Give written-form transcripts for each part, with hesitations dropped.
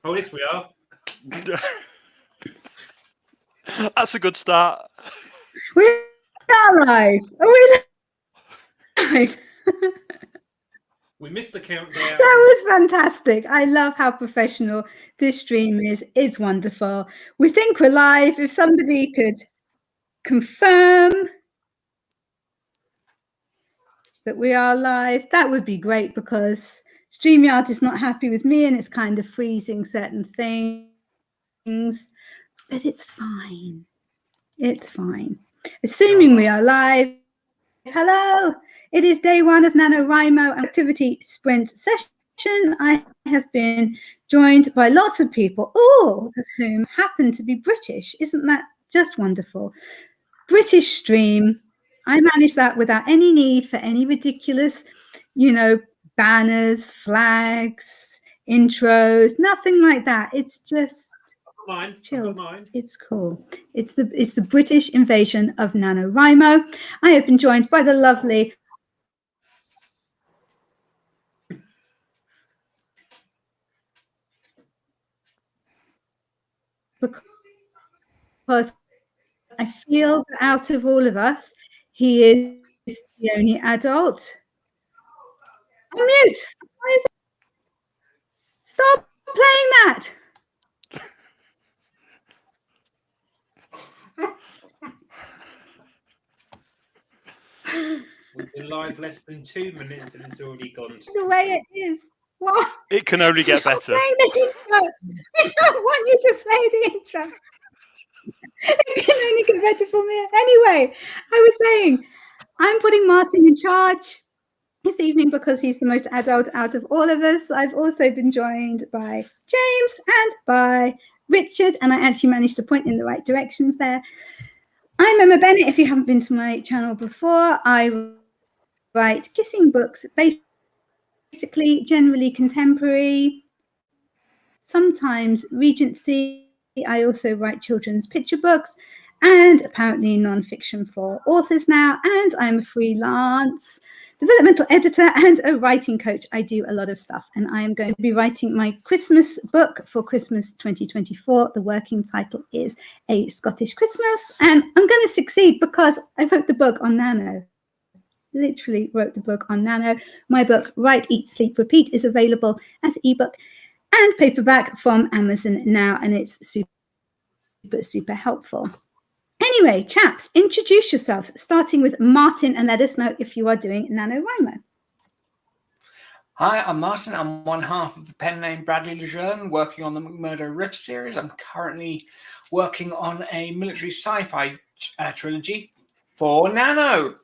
Oh, yes, we are. That's a good start. We are live. Are we live? We missed the countdown. That was fantastic. I love how professional this stream is. It's wonderful. We think we're live. If somebody could confirm that we are live, that would be great, because StreamYard is not happy with me and it's kind of freezing certain things. But it's fine. It's fine. Assuming we are live. Hello. It is day one of NaNoWriMo activity sprint session. I have been joined by lots of people, all of whom happen to be British. Isn't that just wonderful? British stream. I manage that without any need for any ridiculous, banners, flags, intros, nothing like that. It's just chilled. It's cool. It's the British invasion of NaNoWriMo. I have been joined by the lovely because I feel that out of all of us, he is the only adult. Unmute. Why is it? Stop playing that. We've been live less than 2 minutes and it's already gone. The way it is. What? It can only get better. I don't want you to play the intro. It can only get better for me. Anyway, I was saying, I'm putting Martin in charge this evening because he's the most adult out of all of us. I've also been joined by James and by Richard, and I actually managed to point in the right directions there. I'm Emma Bennet. If you haven't been to my channel before, I write kissing books, basically generally contemporary, sometimes Regency. I also write children's picture books and apparently non-fiction for authors now, and I'm a freelance developmental editor and a writing coach. I do a lot of stuff, and I am going to be writing my Christmas book for Christmas 2024. The working title is A Scottish Christmas, and I'm going to succeed because I wrote the book on Nano. Literally wrote the book on Nano. My book, Write, Eat, Sleep, Repeat, is available as ebook and paperback from Amazon now, and it's super helpful. Anyway, chaps, introduce yourselves, starting with Martin, and let us know if you are doing NaNoWriMo. Hi, I'm Martin. I'm one half of the pen name Bradley Lejeune, working on the McMurdo Rift series. I'm currently working on a military sci-fi trilogy for Nano.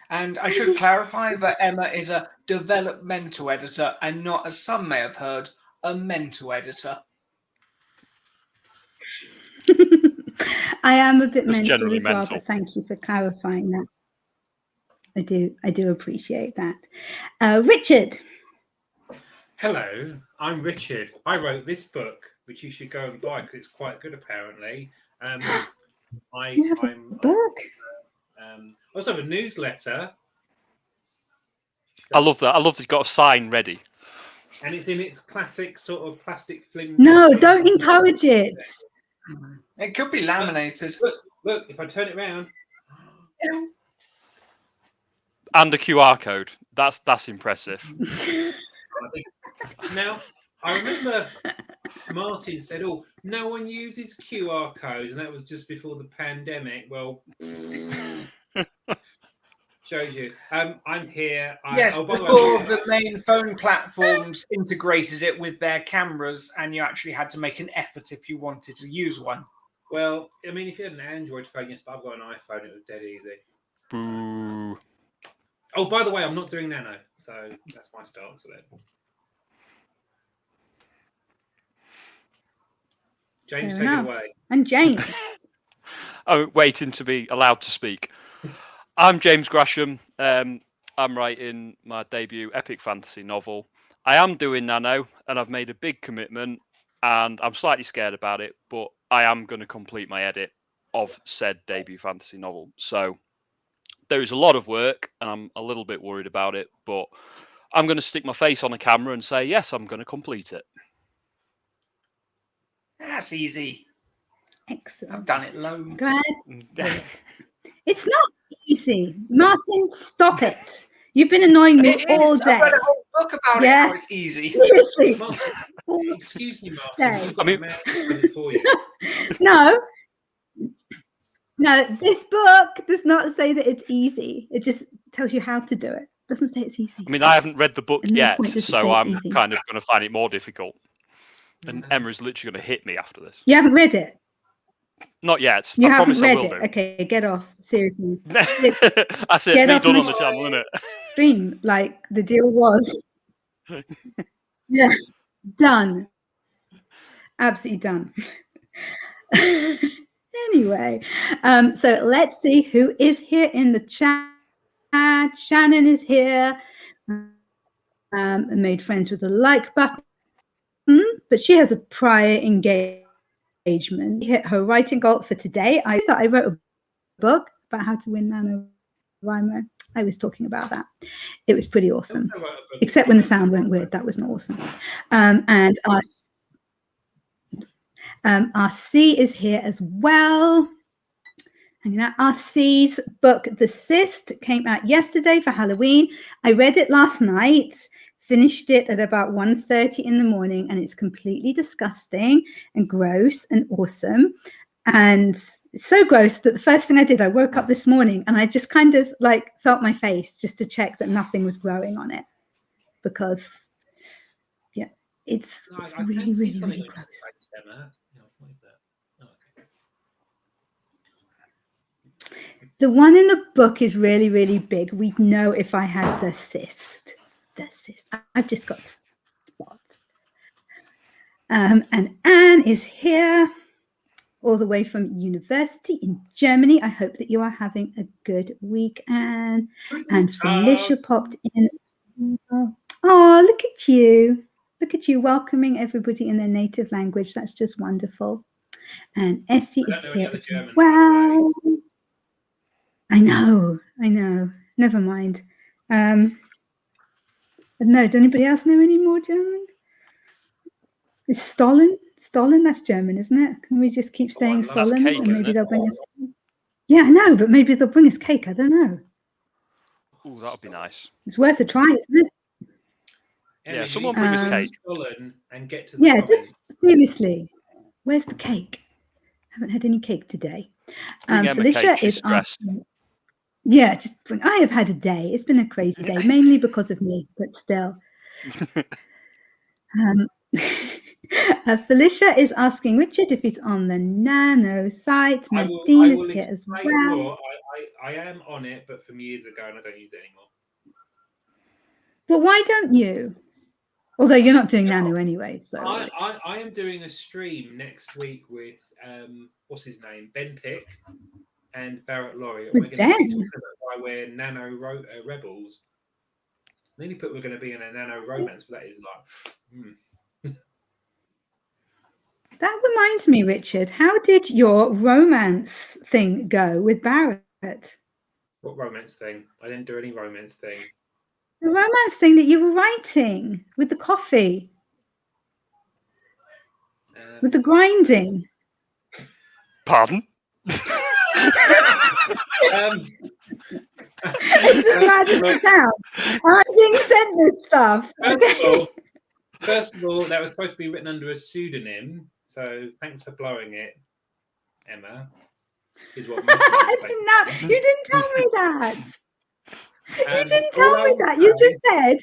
And I should clarify that Emma is a developmental editor and not, as some may have heard, a mental editor. I am a bit mental generally as well, mental. but thank you for clarifying that. I do appreciate that. Richard. Hello, I'm Richard. I wrote this book, which you should go and buy because it's quite good, apparently. I'm book. I also have a newsletter. I love that. I love that you've got a sign ready. And it's in its classic sort of plastic flimsy. No, don't encourage it. It could be laminated. Look, if I turn it around. And a QR code. That's impressive. Now, I remember Martin said, "Oh, no one uses QR codes," and that was just before the pandemic. Well, shows you. I'm here. Yes, by before the way, the main phone platforms integrated it with their cameras, and you actually had to make an effort if you wanted to use one. Well, I mean, if you had an Android phone, yes, but I've got an iPhone. It was dead easy. Boo. Oh, by the way, I'm not doing Nano, so that's my start to it. James, take it away. And James. I'm waiting to be allowed to speak. I'm James Gresham. I'm writing my debut epic fantasy novel. I am doing Nano, and I've made a big commitment, and I'm slightly scared about it, but I am going to complete my edit of said debut fantasy novel. So there is a lot of work, and I'm a little bit worried about it, but I'm going to stick my face on the camera and say, yes, I'm going to complete it. That's easy. Excellent. I've done it loads. Glad. It's not easy. Martin, stop it. You've been annoying me It all is. day. I've read a whole book about it, Yeah. how it's easy. Seriously. Martin, excuse me, Martin. No. You've got I mean- a man who does it for you. No. No, this book does not say that it's easy. It just tells you how to do it. It doesn't say it's easy. I mean, I haven't read the book At no yet, point does it so say it's I'm easy. kind of going to find it more difficult. And No. Emma's literally going to hit me after this. You haven't read it? Not yet. You I haven't promise read I will it? do. Okay, get off. Seriously. That's it. Get Me off done my on the channel, isn't it? Stream, like the deal was. Yeah, done. Absolutely done. Anyway, so let's see who is here in the chat. Shannon is here. And made friends with the like button, but she has a prior engagement. Hit her writing goal for today. I thought I wrote a book about how to win NaNoWriMo. I was talking about that. It was pretty awesome, except when the sound went weird. That wasn't awesome. And RC is here as well. And RC's book, The Cyst, came out yesterday for Halloween. I read it last night, finished it at about 1:30 in the morning, and it's completely disgusting and gross and awesome. And it's so gross that the first thing I did, I woke up this morning and I just kind of like felt my face just to check that nothing was growing on it. Because, yeah, it's really, really, really gross. Emma. What is that? Oh, okay. The one in the book is really, really big. We'd know if I had the cyst. The cyst. I've just got spots. And Anne is here, all the way from university in Germany. I hope that you are having a good week, Anne. And Felicia popped in. Oh, look at you. Look at you welcoming everybody in their native language. That's just wonderful. And Essie is here as well. I know. Never mind. I don't know. Does anybody else know any more German? Is Stollen? Stollen, that's German, isn't it? Can we just keep saying Stollen? cake, And maybe isn't they'll bring us. Yeah, I know, but maybe they'll bring us cake. I don't know. Ooh, that would be nice. It's worth a try, isn't it? Yeah, someone bring us cake. And get to the Yeah, comment. just seriously. Where's the cake? Haven't had any cake today. Bring Emma Felicia cake. She's is stressed. asking. Yeah, just bring. I have had a day. It's been a crazy day, mainly because of me, but still. Felicia is asking Richard if he's on the Nano site. Nadine is here as well. More. I am on it, but from years ago, and I don't use it anymore. But why don't you? Although you're not doing Nano anyway, so I am doing a stream next week with what's his name, Ben Pick and Barrett Laurie. With We're going to Ben? be talking about why we're Nano rebels. Nearly put we're going to be in a Nano romance, but that is like. That reminds me, Richard. How did your romance thing go with Barrett? What romance thing? I didn't do any romance thing. The romance thing that you were writing with the coffee, with the grinding. Pardon? It's as bad as it sounds. I'm being sent this stuff. Okay. First of all, that was supposed to be written under a pseudonym. So thanks for blowing it, Emma. Is what I didn't know. You didn't tell me that. You didn't tell me that. You just said.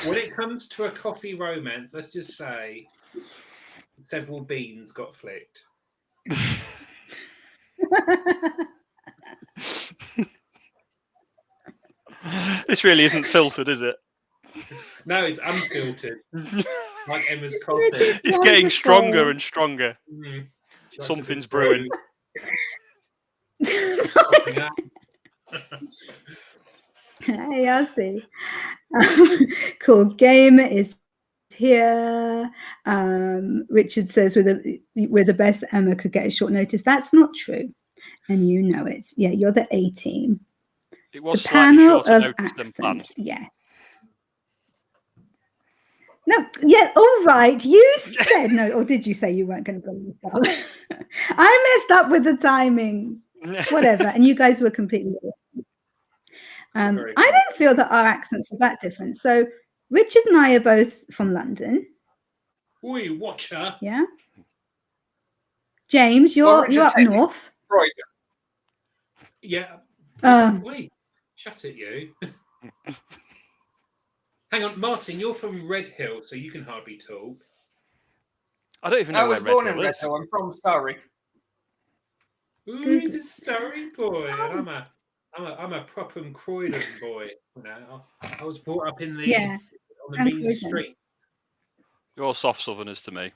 When it comes to a coffee romance, let's just say several beans got flicked. This really isn't filtered, is it? No, it's unfiltered. Like Emma's coffee. It's getting stronger and stronger. Mm. Something's brewing. Hey, I see. Cool. Game is here. Richard says we're the best Emma could get at short notice. That's not true. And you know it. Yeah, you're the A team. It was The slightly panel shorter of notice than planned. accents. Yes. No, yeah, all right. You said no, or did you say you weren't going to bring yourself? I messed up with the timings. Whatever, and you guys were completely awesome. I don't feel that our accents are that different. So Richard and I are both from London. Oi, watcher. Yeah. James, you're up north. Right. Yeah. Oh. Wait, shut it, you. Hang on, Martin, you're from Red Hill, so you can hardly talk. I don't even I know was where born Red in Hill Red is. Hill. I'm from Surrey. Ooh, he's a Surrey boy, and I'm a Propham Croydon boy. You know, I was brought up in the on the mean street. You're all soft Southerners to me.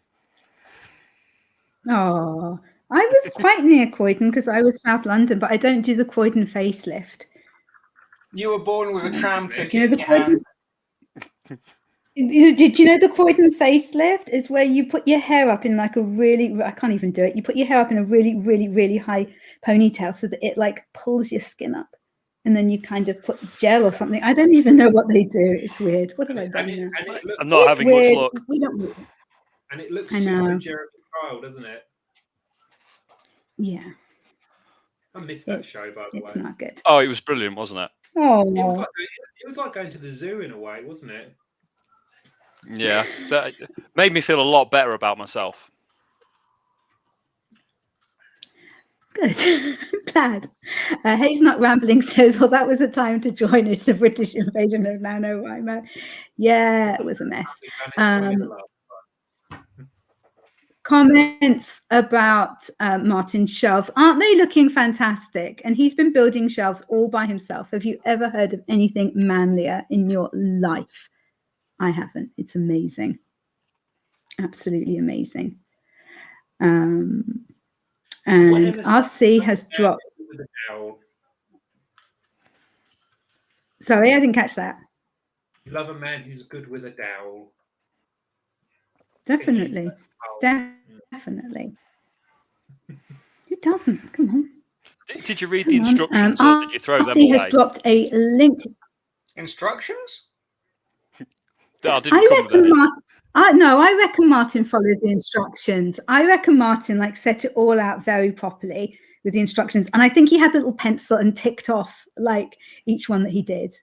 Oh, I was quite near Croydon because I was South London, but I don't do the Croydon facelift. You were born with a tram ticket Do you know in the your hand. Did you know the Croydon facelift is where you put your hair up in like a really, I can't even do it. You put your hair up in a really, really, really high ponytail so that it like pulls your skin up. And then you kind of put gel or something. I don't even know what they do. It's weird. What have I done now? I'm not having much luck. We don't need it. And it looks super Jeremy Kyle, doesn't it? Yeah. I missed that show, by the way. It's not good. Oh, it was brilliant, wasn't it? Oh, it was like going to the zoo in a way, wasn't it? Yeah, that made me feel a lot better about myself. Good. Glad. Hayes Not Rambling says, well, that was a time to join. It's the British invasion of NaNoWriMo. Yeah, it was a mess. Comments about Martin's shelves. Aren't they looking fantastic? And he's been building shelves all by himself. Have you ever heard of anything manlier in your life? I haven't. It's amazing. Absolutely amazing. And RC has dropped. Sorry, I didn't catch that. You love a man who's good with a dowel. Definitely. Definitely. Who doesn't? Come on. Did you read the instructions or did you throw them away? RC has dropped a link. Instructions? I reckon Martin followed the instructions. I reckon Martin like set it all out very properly with the instructions. And I think he had a little pencil and ticked off like each one that he did.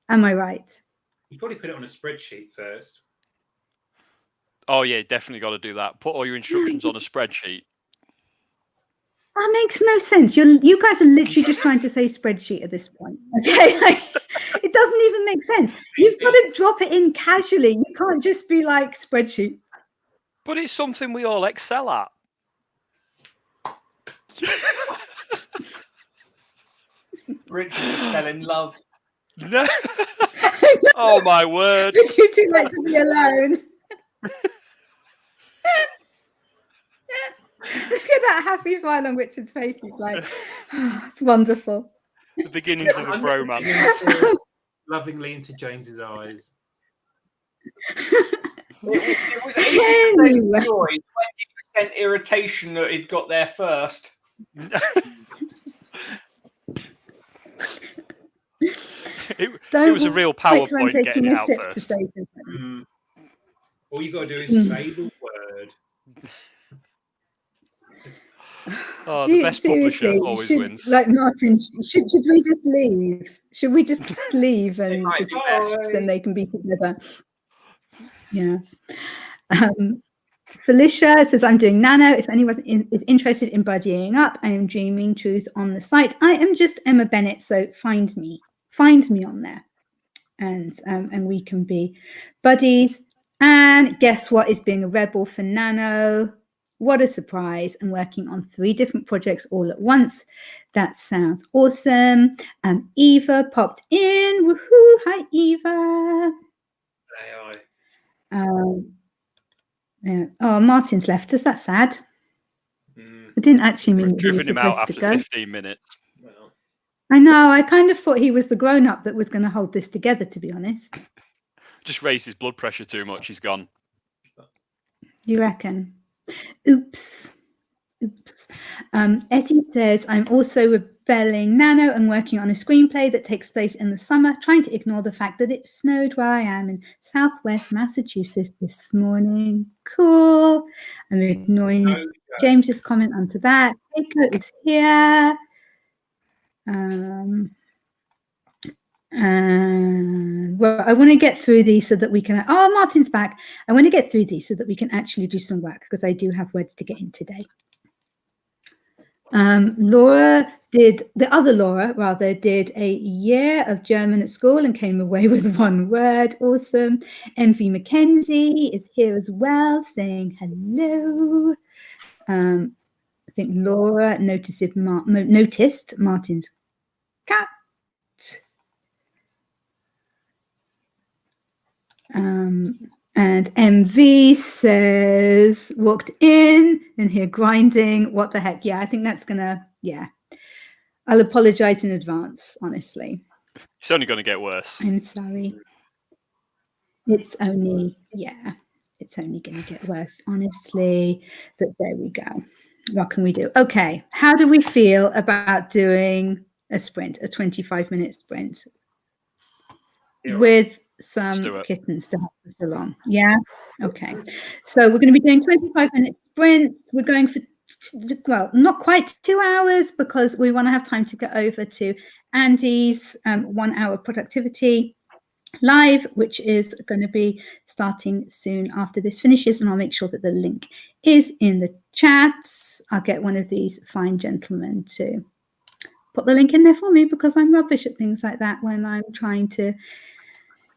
Am I right? You probably put it on a spreadsheet first. Oh yeah, definitely got to do that. Put all your instructions on a spreadsheet. That makes no sense. You guys are literally just trying to say spreadsheet at this point. Okay, like, it doesn't even make sense. You've got to drop it in casually. You can't just be like spreadsheet. But it's something we all excel at. Richard just fell in love. No. Oh my word. Would you two like to be alone? Look at that happy smile on Richard's face. He's like, oh, it's wonderful. The beginnings of a bromance. Lovingly into James's eyes. It was 80% joy, 20% irritation that he'd got there first. It was a real PowerPoint getting it out first. All you got to do is say the word. Oh, the best publisher always wins. Like Martin, should we just leave? Should we just leave and then they can be together? Yeah. Felicia says, I'm doing Nano. If anyone is interested in buddying up, I am dreaming truth on the site. I am just Emma Bennet, so find me on there, and we can be buddies. And guess what is being a rebel for Nano? What a surprise. I'm working on 3 different projects all at once. That sounds awesome. Eva popped in. Woohoo! Hi, Eva. Yeah. Oh, Martin's left us. That's sad. I didn't actually mean he was driven him out supposed to after go. 15 minutes. Well. I know. I kind of thought he was the grown-up that was going to hold this together, to be honest. Just raised his blood pressure too much. He's gone. You reckon? Oops. Etty says, I'm also rebelling Nano and working on a screenplay that takes place in the summer, trying to ignore the fact that it snowed where I am in Southwest Massachusetts this morning. Cool. I'm ignoring James's comment onto that. Keiko is here. And well, I want to get through these so that we can. Oh, Martin's back. I want to get through these so that we can actually do some work because I do have words to get in today. Laura did, the other Laura rather, did a year of German at school and came away with one word. Awesome. MV Mackenzie is here as well, saying hello. I think Laura noticed Martin's cat. And MV says, walked in and here grinding. What the heck? Yeah, I think that's gonna, yeah. I'll apologize in advance, honestly. It's only going to get worse. I'm sorry. It's only, yeah, it's only going to get worse, honestly. But there we go. What can we do? Okay, how do we feel about doing a sprint, a 25-minute sprint with some kittens to help us along? Yeah? Okay. So we're going to be doing 25-minute sprints. We're going for, well, not quite 2 hours because we want to have time to go over to Andy's 1 hour productivity live, which is going to be starting soon after this finishes, and I'll make sure that the link is in the chats. I'll get one of these fine gentlemen to put the link in there for me because I'm rubbish at things like that when I'm trying to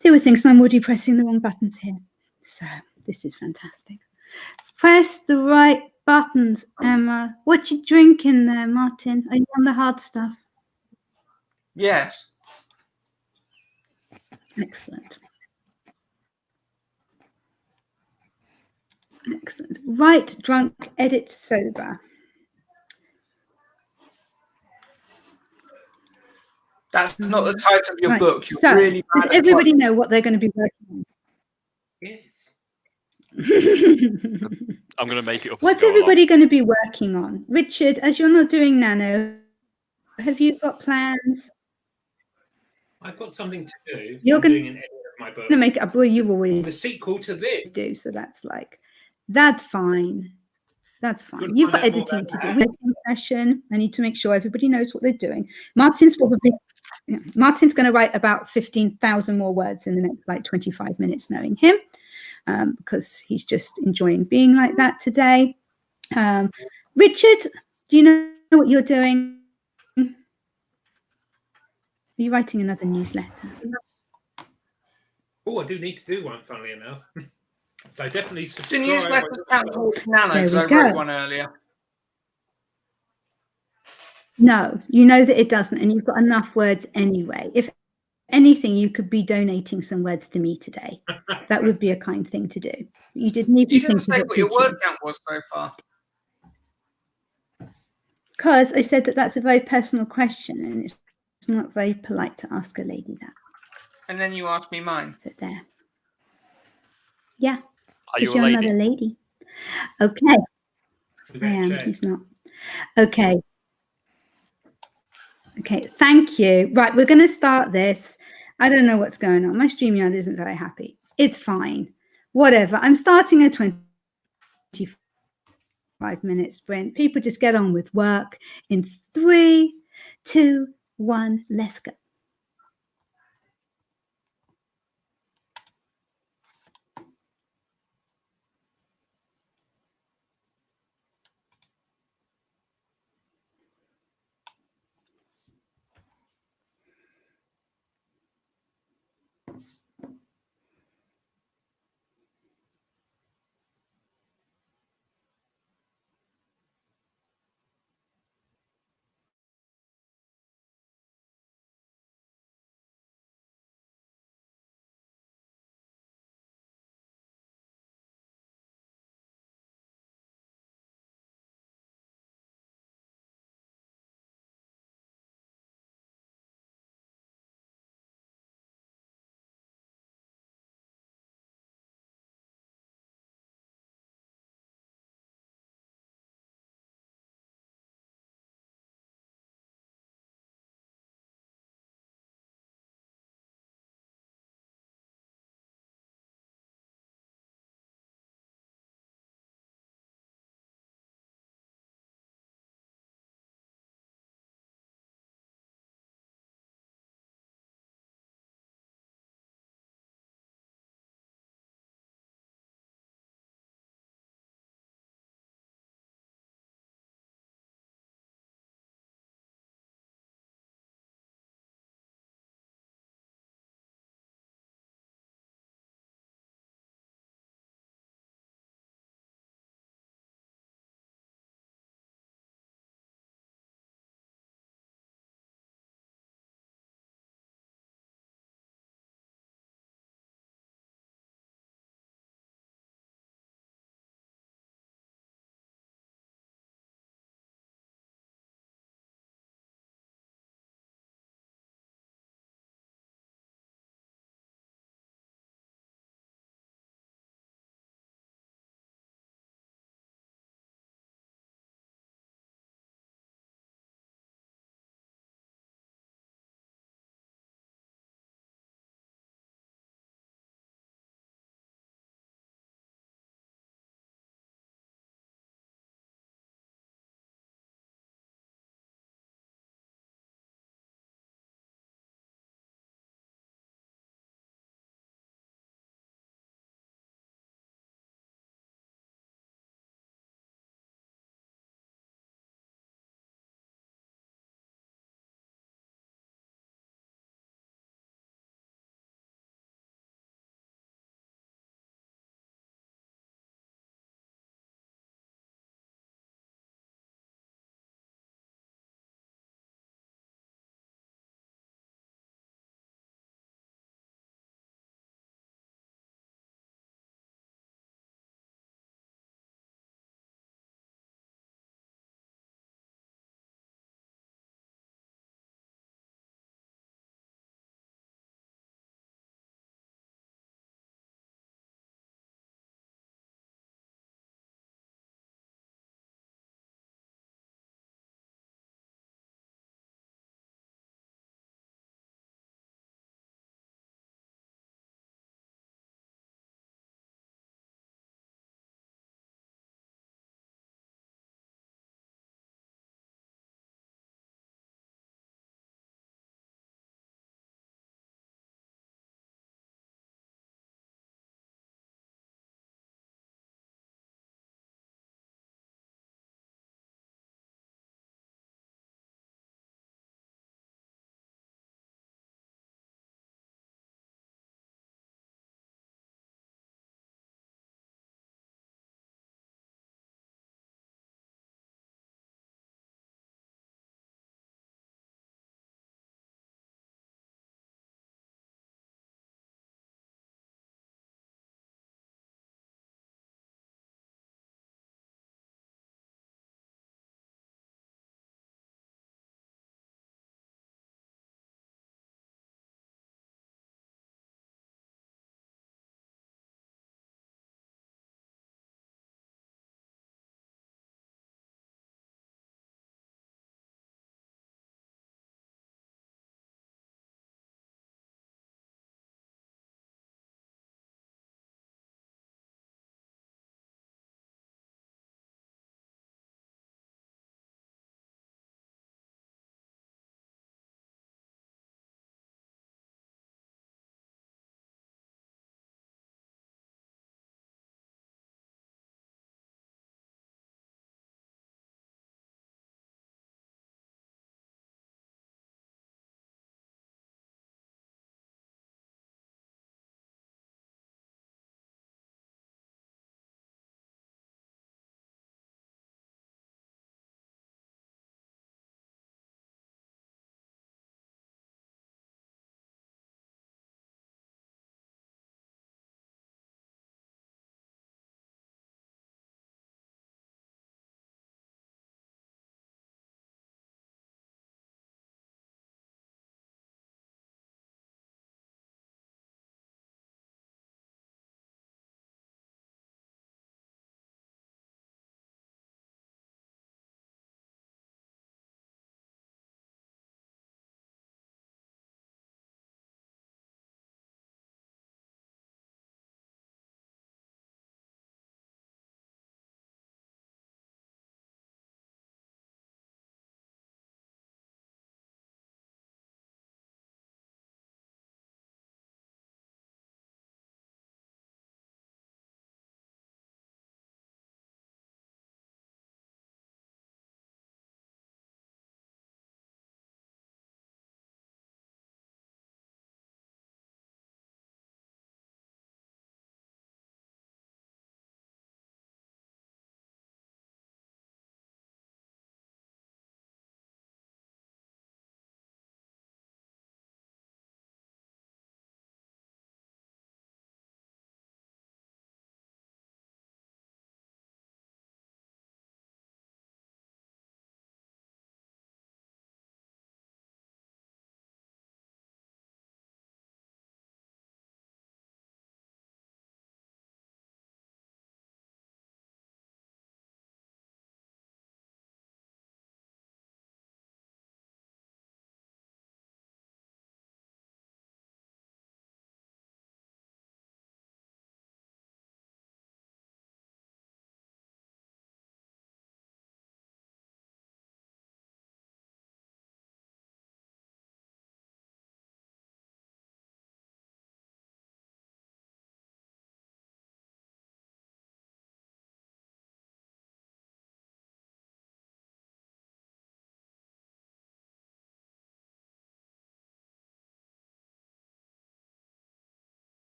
deal with things and I'm already pressing the wrong buttons here. So this is fantastic. Press the right buttons, Emma. What you drinking there, Martin? Are you on the hard stuff? Yes. Excellent. Excellent. Write drunk, edit sober. That's not the title of your book. You're so, really bad does everybody know what they're going to be working on? Yes. I'm going to make it up. What's everybody going to be working on? Richard, as you're not doing Nano, have you got plans? I've got something to do. You're going doing an edit of my book. to make it up. Well, you always the sequel to this. Do so. That's fine. That's fine. You've got editing to do. Editing session. I need to make sure everybody knows what they're doing. Martin's going to write about 15,000 more words in the next 25 minutes, knowing him, because he's just enjoying being like that today. Richard, do you know what you're doing? Are you writing another newsletter? Oh, I do need to do one, funnily enough. So definitely subscribe. The newsletter's count towards Nano because I wrote one earlier. No, you know that it doesn't, and you've got enough words anyway. If anything, you could be donating some words to me today. That would be a kind thing to do. You didn't even think say of it, what your did you? word count was so far. Because I said that that's a very personal question, and it's not very polite to ask a lady that. And then you asked me mine. So there. Yeah. Are you a you're lady? Not a lady. Okay. I am. Check. He's not. Okay. Okay. Thank you. Right. We're going to start this. I don't know what's going on. My StreamYard isn't very happy. It's fine. Whatever. I'm starting a 25-minute sprint. People just get on with work in 3, 2, 1. Let's go.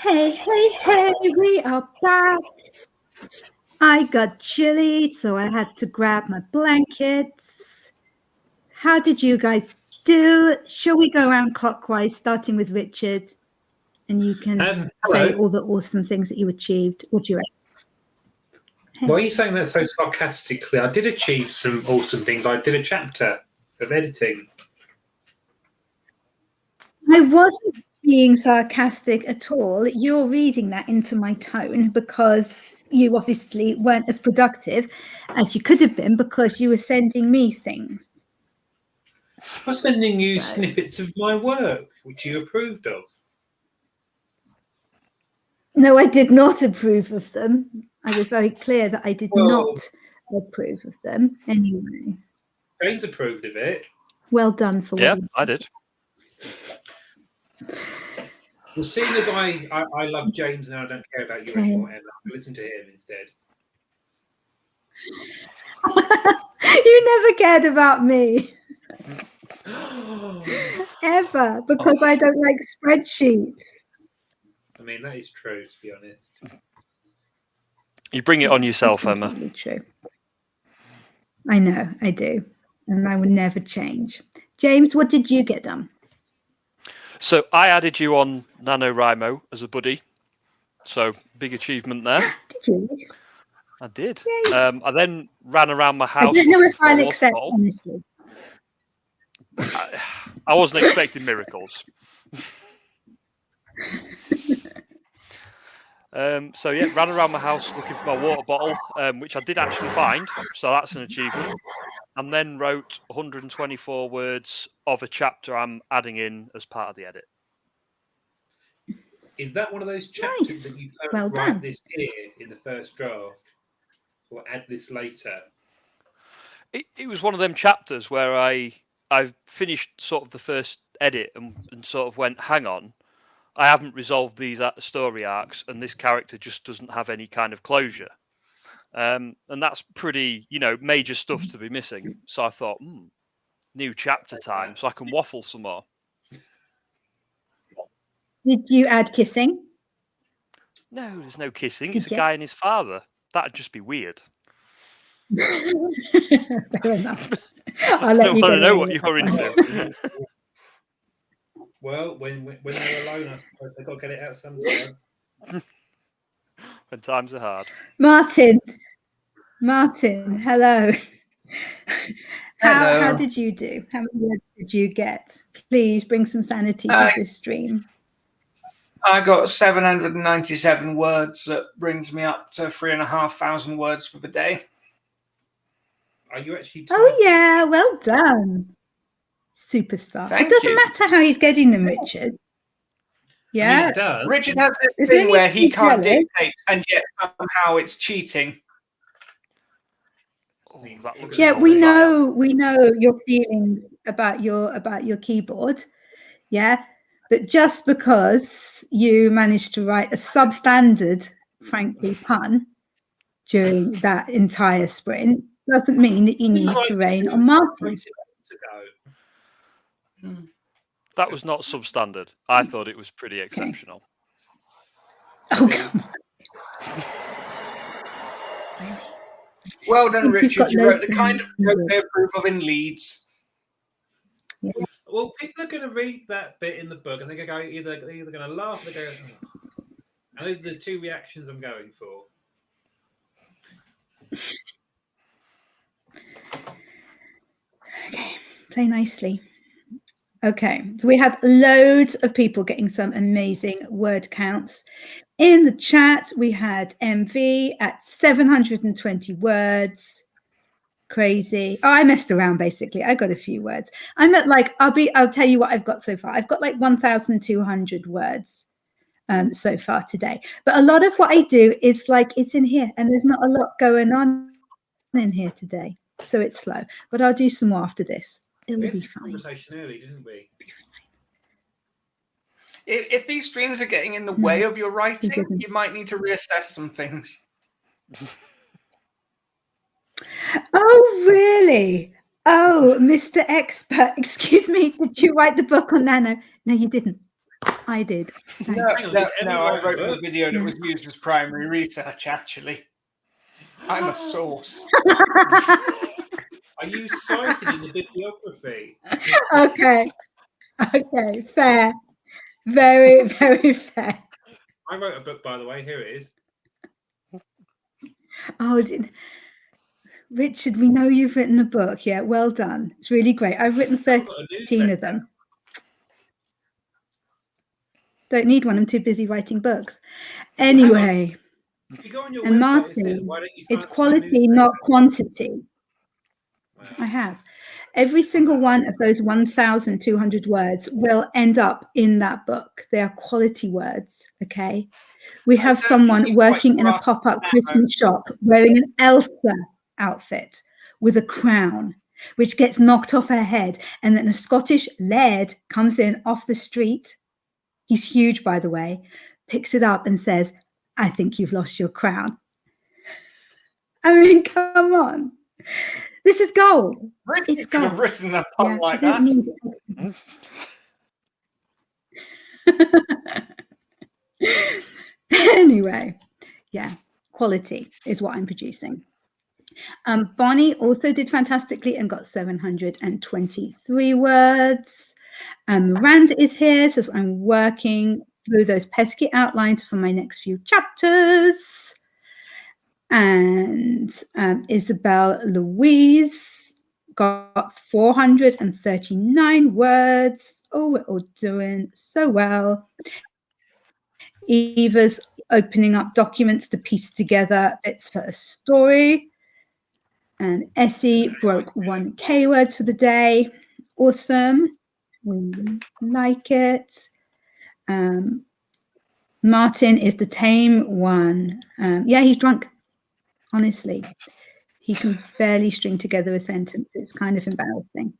Hey, hey, hey, we are back. I got chilly, so I had to grab my blankets. How did you guys do? Shall we go around clockwise, starting with Richard? And you can say all the awesome things that you achieved. What do you reckon? Hey. Why are you saying that so sarcastically? I did achieve some awesome things. I did a chapter of editing. I wasn't being sarcastic at all. You're reading that into my tone because you obviously weren't as productive as you could have been because you were sending me things. I was sending you snippets of my work, which you approved of. No, I did not approve of them. I was very clear that I did not approve of them. Anyway. James approved of it. Well done for Yeah, I did. Well, seeing as I love James and I don't care about you anymore, Emma, I'll listen to him instead. You never cared about me. Ever, because I don't like spreadsheets. I mean, that is true, to be honest. You bring it on yourself, That's Emma. True. I know, I do. And I will never change. James, what did you get done? So I added you on NaNoWriMo as a buddy. So big achievement there. Did you? I did. I then ran around my house. I don't know if I'll accept, honestly. I wasn't expecting miracles. So yeah, ran around my house looking for my water bottle, which I did actually find. So that's an achievement. And then wrote 124 words of a chapter I'm adding in as part of the edit. Is that one of those chapters that you write this here in the first draft, or add this later? It was one of them chapters where I finished sort of the first edit and sort of went, hang on, I haven't resolved these story arcs, and this character just doesn't have any kind of closure. And that's pretty, major stuff to be missing. So I thought, new chapter time, so I can waffle some more. Did you add kissing? No, there's no kissing. It's a guy and his father. That'd just be weird. Fair enough. I don't want to know what you're into. Well, when they're alone, I suppose they've got to get it out sometime. When times are hard. Martin, hello. How did you do? How many words did you get? Please bring some sanity to this stream. I got 797 words. That brings me up to 3,500 words for the day. Are you actually? Oh yeah, well done, superstar. It doesn't matter how he's getting them, Richard. Yeah, I mean, it does. Richard has this thing where he can't dictate, and yet somehow it's cheating. Oh, yeah, we know your feelings about your keyboard. Yeah, but just because you managed to write a substandard, frankly, pun during that entire sprint doesn't mean that you need to rain on Martin. That was not substandard. I thought it was pretty exceptional. Oh, come on. Well done, Richard. You wrote the kind of joke they approve of in Leeds. Yeah. Well, people are going to read that bit in the book, and they're going to go either going to laugh or they're going to go, oh. And those are the two reactions I'm going for. Okay, play nicely. Okay, so we have loads of people getting some amazing word counts. In the chat, we had MV at 720 words. Crazy. Oh, I messed around basically. I got a few words. I'm at I'll tell you what I've got so far. I've got like 1,200 words so far today. But a lot of what I do is it's in here, and there's not a lot going on in here today. So it's slow. But I'll do some more after this. It'll be fine. Conversation early, didn't we? If these streams are getting in the way of your writing, you might need to reassess some things. Oh, really? Oh, Mr. Expert, excuse me, did you write the book on Nano? No, you didn't. I did. No, I wrote a video that was used as primary research, actually. I'm a source. Are you cited in the bibliography? Okay. Okay, fair. Very, very fair. I wrote a book, by the way. Here it is. Oh, Richard, we know you've written a book. Yeah, well done. It's really great. I've written 13 of them. Don't need one. I'm too busy writing books. Anyway, and Martin, it's quality, not quantity. Wow. I have. Every single one of those 1,200 words will end up in that book. They are quality words, okay? We have someone working in a pop-up Christmas shop wearing an Elsa outfit with a crown, which gets knocked off her head. And then a Scottish laird comes in off the street. He's huge, by the way, picks it up and says, I think you've lost your crown. I mean, come on. This is gold. It's gold. Could have written a pun like that. Anyway, yeah, quality is what I'm producing. Bonnie also did fantastically and got 723 words. Miranda is here, says I'm working through those pesky outlines for my next few chapters. And Isabel Louise got 439 words. Oh, we're all doing so well. Eva's opening up documents to piece together bits for a story. And Essie broke 1K words for the day. Awesome. We like it. Martin is the tame one. Yeah, he's drunk. Honestly, he can barely string together a sentence. It's kind of embarrassing.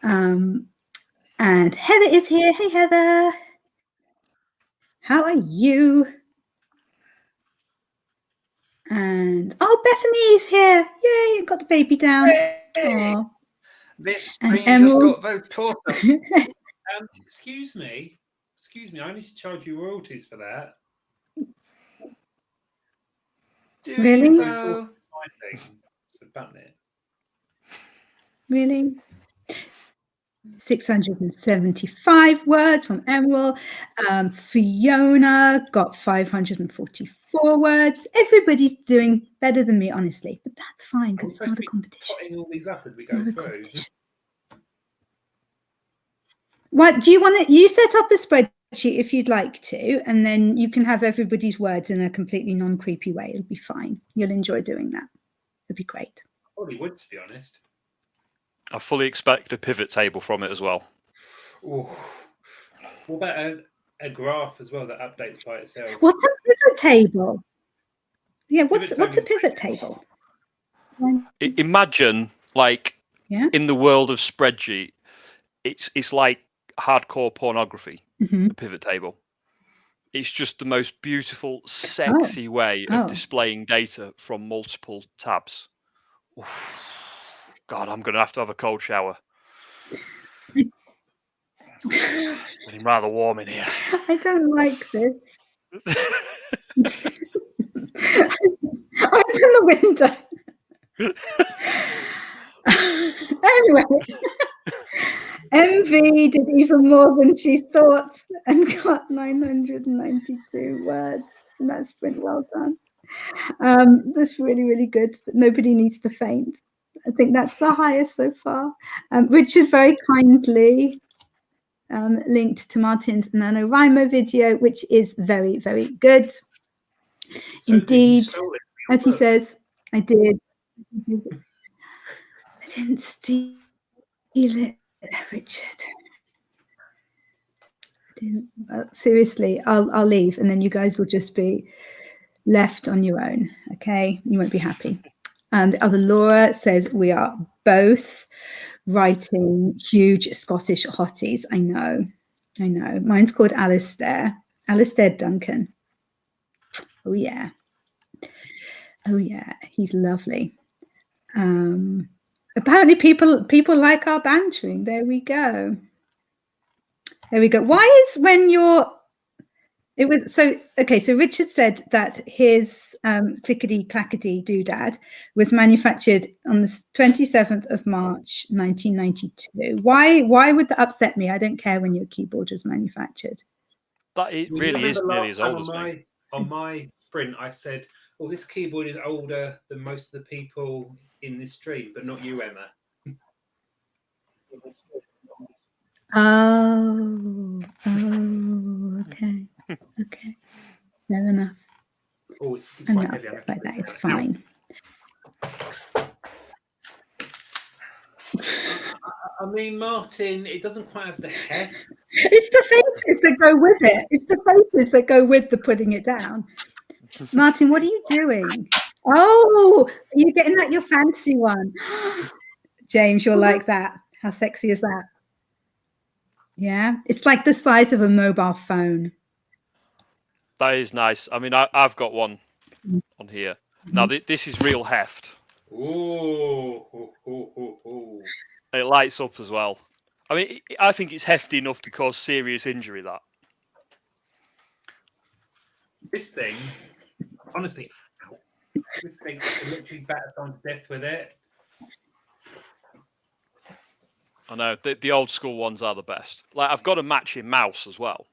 And Heather is here. Hey, Heather. How are you? And Bethany's here. Yay, got the baby down. Hey. This screen just got very torture. Excuse me, I need to charge you royalties for that. Really? Really? 675 words from Emerald. Fiona got 544 words. Everybody's doing better than me, honestly, but that's fine because it's not a competition. Putting all these up as we go through. What do you want to? You set up a spreadsheet if you'd like to, and then you can have everybody's words in a completely non-creepy way. It'll be fine. You'll enjoy doing that. It'll be great. Probably would, to be honest. I fully expect a pivot table from it as well. Ooh. What about a graph as well that updates by itself? What's a pivot table? Yeah, what's a pivot table? Imagine, like, in the world of spreadsheet, it's like hardcore pornography. A pivot table. It's just the most beautiful, sexy way of displaying data from multiple tabs. Oof. God, I'm going to have a cold shower. It's getting rather warm in here. I don't like this. Open the window. Anyway, MV did even more than she thought and got 992 words. And that's been well done. That's really, really good. But nobody needs to faint. I think that's the highest so far. Richard very kindly linked to Martin's NaNoWriMo video, which is very, very good. So indeed, as he says, I did. I didn't steal it, Richard. Seriously, I'll leave, and then you guys will just be left on your own. Okay, you won't be happy. The other Laura says we are both writing huge Scottish hotties. I know. I know. Mine's called Alistair. Alistair Duncan. Oh yeah. Oh yeah. He's lovely. Apparently people like our bantering. There we go. There we go. Why is when you're it was so okay, so Richard said that his clickety clackety doodad was manufactured on the 27th of March 1992. Why would that upset me? I don't care when your keyboard was manufactured. That it really is nearly as old as me. On my sprint, I said, "Well, this keyboard is older than most of the people in this stream, but not you, Emma." Oh, okay. Okay. Fair enough. Oh, it's quite heavy. Like that, it's fine. I mean, Martin, it doesn't quite have the heft. It's the faces that go with it. It's the faces that go with the putting it down. Martin, what are you doing? Oh, you're getting that your fancy one. James, you'll like that. How sexy is that? Yeah, it's like the size of a mobile phone. That is nice. I mean, I've got one on here. Now, this is real heft. Oh. It lights up as well. I mean, I think it's hefty enough to cause serious injury, that. This thing, honestly, this thing, I could literally batter someone to death with it. I know, the old school ones are the best. Like, I've got a matching mouse as well.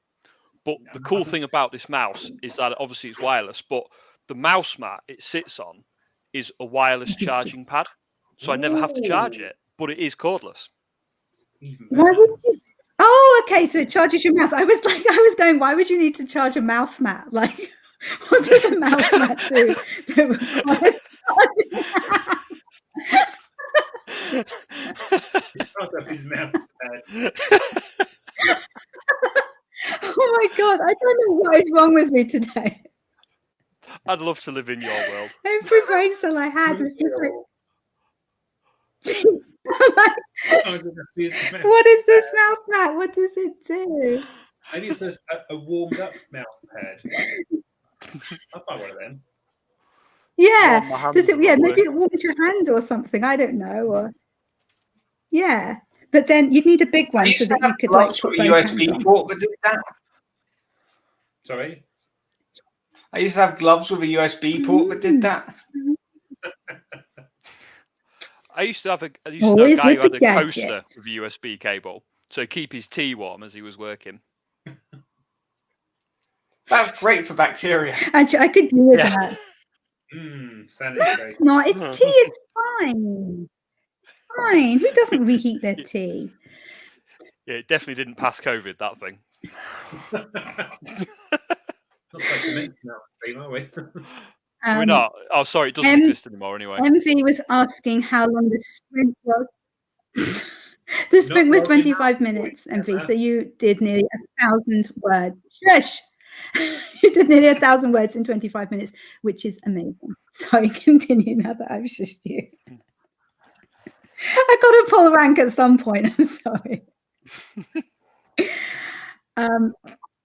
But the cool thing about this mouse is that obviously it's wireless, but the mouse mat it sits on is a wireless charging pad. So I never have to charge it, but it is cordless. Why would you? Oh, okay. So it charges your mouse. I was going, why would you need to charge a mouse mat? Like, what does a mouse mat do? Up his mouse pad. Oh my God, I don't know what is wrong with me today. I'd love to live in your world. Every brain cell I had was just like, what is this mouse pad? What does it do? Maybe it's a warmed up mouse pad. I'll buy one of them. Yeah. Does it? Yeah, maybe it warms your hand or something. I don't know. Or yeah, but then you'd need a big one so that you could like put a USB port that did that. Sorry. I used to have gloves with a USB port that did that. I used to know a guy who had a coaster with a USB cable to keep his tea warm as he was working. That's great for bacteria. Actually, I could do with that. Sanitary. No, it's tea. It's fine. It's fine. Who doesn't reheat their tea? Yeah, it definitely didn't pass COVID, that thing. Not supposed to mention that stream, are we? We're not. Oh, sorry, it doesn't exist anymore anyway. MV was asking how long the sprint was. The sprint was 25 minutes, MV. So you did nearly 1,000 words. Shush! You did nearly 1,000 words in 25 minutes, which is amazing. Sorry, continue now that I've shushed you. I got to pull rank at some point. I'm sorry.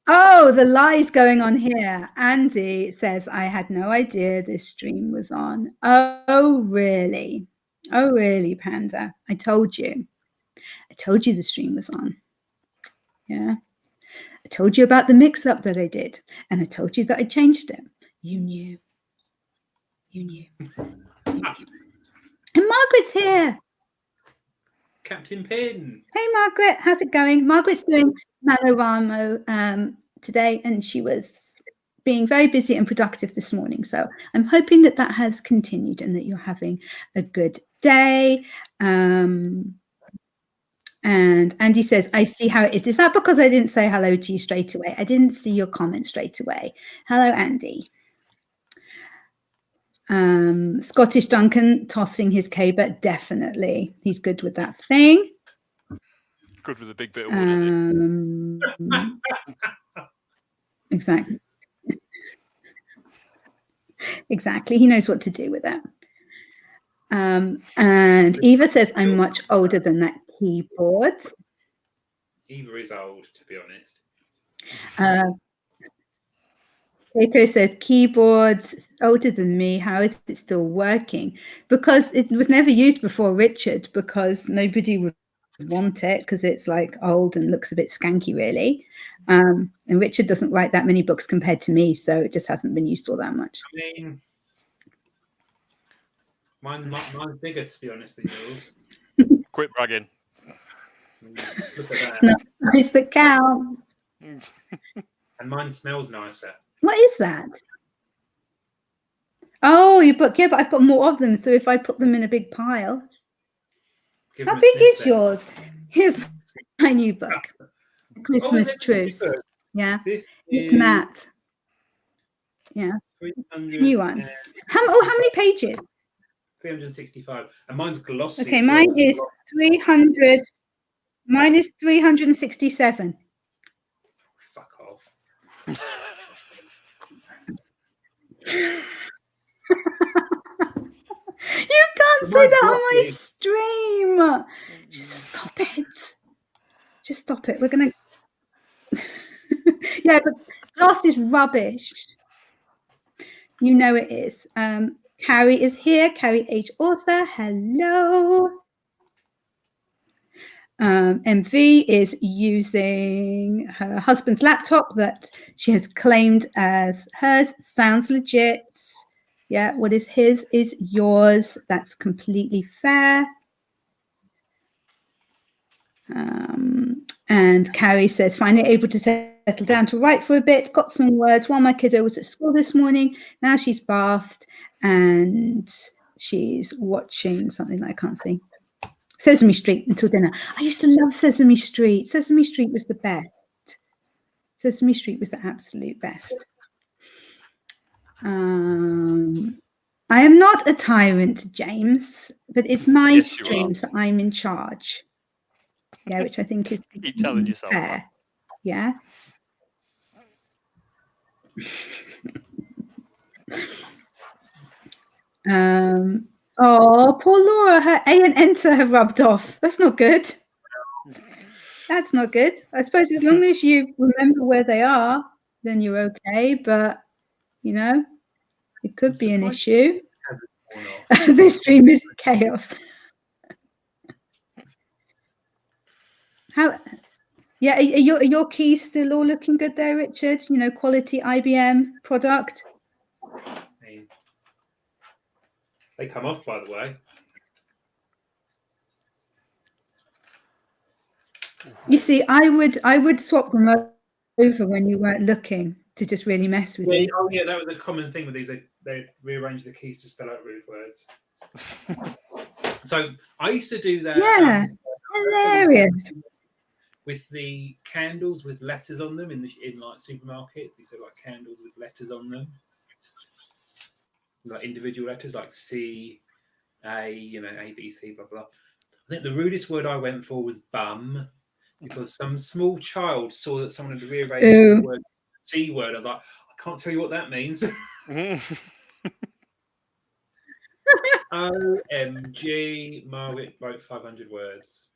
Oh, the lies going on here. Andy says, I had no idea this stream was on. Oh, really? Oh, really, Panda? I told you. I told you the stream was on. Yeah. I told you about the mix-up that I did. And I told you that I changed it. You knew. You knew. And Margaret's here. Captain Pin. Hey, Margaret. How's it going? Margaret's doing NaNoWriMo today, and she was being very busy and productive this morning. So I'm hoping that that has continued and that you're having a good day. And Andy says, I see how it is. Is that because I didn't say hello to you straight away? I didn't see your comment straight away. Hello, Andy. Scottish Duncan tossing his caber. Definitely. He's good with that thing. Good with a big bit of wood, is he? Exactly. Exactly. He knows what to do with it. And Eva says, I'm much older than that keyboard. Eva is old, to be honest. Keiko says, keyboards older than me. How is it still working? Because it was never used before Richard, because nobody would want it because it's like old and looks a bit skanky, really. And Richard doesn't write that many books compared to me, so it just hasn't been used all that much. I mean, mine's bigger, to be honest, than yours. Quit bragging. Look at that. Not nice that counts. And mine smells nicer. What is that? Oh, your book. Yeah, but I've got more of them. So if I put them in a big pile. How big is yours? Here's my new book. Christmas Truce. Yeah. It's Matt. Yeah. New one. How many pages? 365. And mine's glossy. Okay, mine is 300. Mine is 367. Fuck off. You can't say that on my stream. Just stop it. Just stop it. We're gonna. Yeah, but last is rubbish. You know it is. Carrie is here. Carrie H. Author. Hello. MV is using her husband's laptop that she has claimed as hers. Sounds legit. Yeah, what is his is yours. That's completely fair. And Carrie says, finally able to settle down to write for a bit. Got some words while my kiddo was at school this morning. Now she's bathed and she's watching something that I can't see. Sesame Street until dinner. I used to love Sesame Street. Sesame Street was the best. Sesame Street was the absolute best. I am not a tyrant, James, but it's my stream, so I'm in charge. Yeah, which I think is keep telling yourself fair. Yeah. Oh, poor Laura, her A and enter have rubbed off. That's not good. That's not good. I suppose as long as you remember where they are, then you're okay. But, you know, it could be an issue. This stream is chaos. How? Yeah, are your keys still all looking good there, Richard? You know, quality IBM product. They come off, by the way. You see, I would swap them over when you weren't looking to just really mess with you. Oh yeah, that was a common thing with these. They rearrange the keys to spell out rude words. So I used to do that. Yeah, hilarious. With the candles with letters on them in like supermarkets, these are like candles with letters on them, like individual letters, like C, A, you know, A, B, C, blah blah. I think the rudest word I went for was bum, because some small child saw that someone had rearranged the word C word. I was like, I can't tell you what that means. OMG, Margaret wrote 500 words.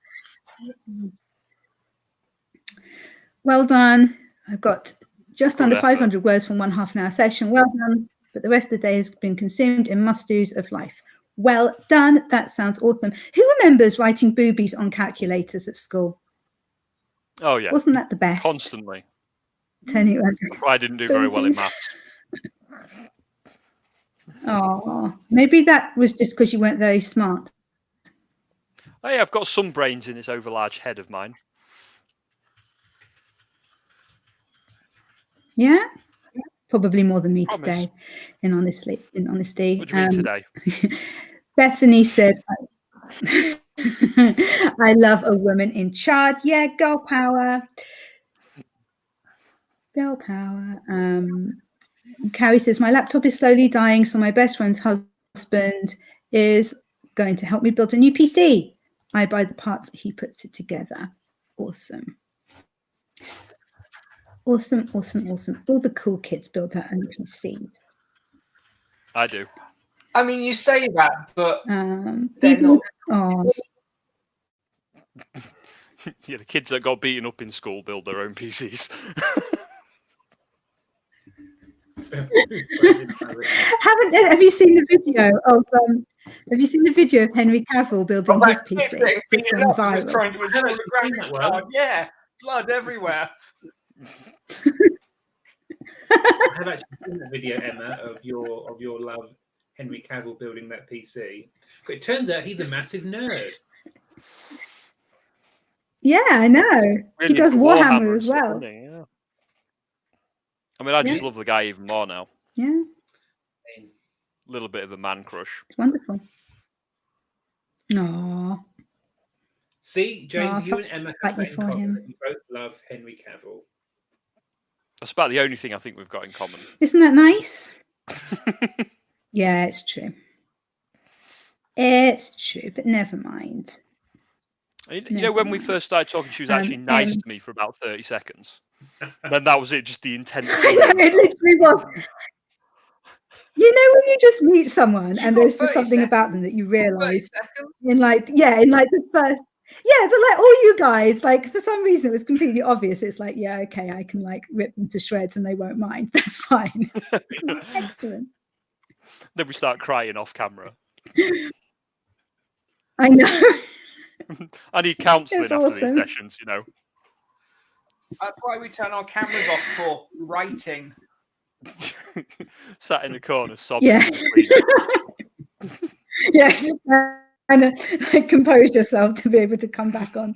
Well done. I've got just under 500 words from 1 half an hour session. Well done. But the rest of the day has been consumed in must-dos of life. Well done. That sounds awesome. Who remembers writing boobies on calculators at school? Oh, yeah. Wasn't that the best? Constantly. I didn't do very well in maths. Oh, maybe that was just because you weren't very smart. Hey, I've got some brains in this overlarge head of mine. Yeah, probably more than me Promise. today. In honesty. What do you mean today? Bethany says, "I love a woman in charge." Yeah, girl power. Girl power. Carrie says, my laptop is slowly dying, so my best friend's husband is going to help me build a new PC. I buy the parts, he puts it together. Awesome. Awesome, awesome, awesome. All the cool kids build their own PCs. I do. I mean, you say that, but they're not. Oh. Yeah, the kids that got beaten up in school build their own PCs. Have you seen the video of Henry Cavill building Well, his that kid's PC? getting That's beaten gone up as it's viral. trying to install haven't the actually seen graphics that one. card. Yeah, blood everywhere. I have actually seen that video, Emma, of your love Henry Cavill building that PC. But it turns out he's a massive nerd. Yeah, I know. He does into Warhammer and as stuff, well. doesn't he? Yeah. I mean, I just Yeah. love the guy even more now. Yeah, A little bit of a man crush. it's wonderful. No, See, James, Oh, you and Emma have thank you that in for common. him. That you both love Henry Cavill. That's about the only thing I think we've got in common. Isn't that nice? Yeah, it's true. It's true, but never mind. You know, Never when we mind. first started talking, she was actually nice Em. to me for about 30 seconds. Then that was it, just the intense. I know, it literally was. You know when you just meet someone You and got there's just 30 something about seconds? them that you 30 realise seconds? in like the first. Yeah, but like all you guys, like for some reason it was completely obvious. It's like, yeah, okay, I can like rip them to shreds and they won't mind. That's fine. Excellent. Then we start crying off camera. I know. I need counselling It's after these awesome. sessions, you know. That's why we turn our cameras off for writing. Sat in the corner sobbing. Yeah. Yeah, just trying to like compose yourself to be able to come back on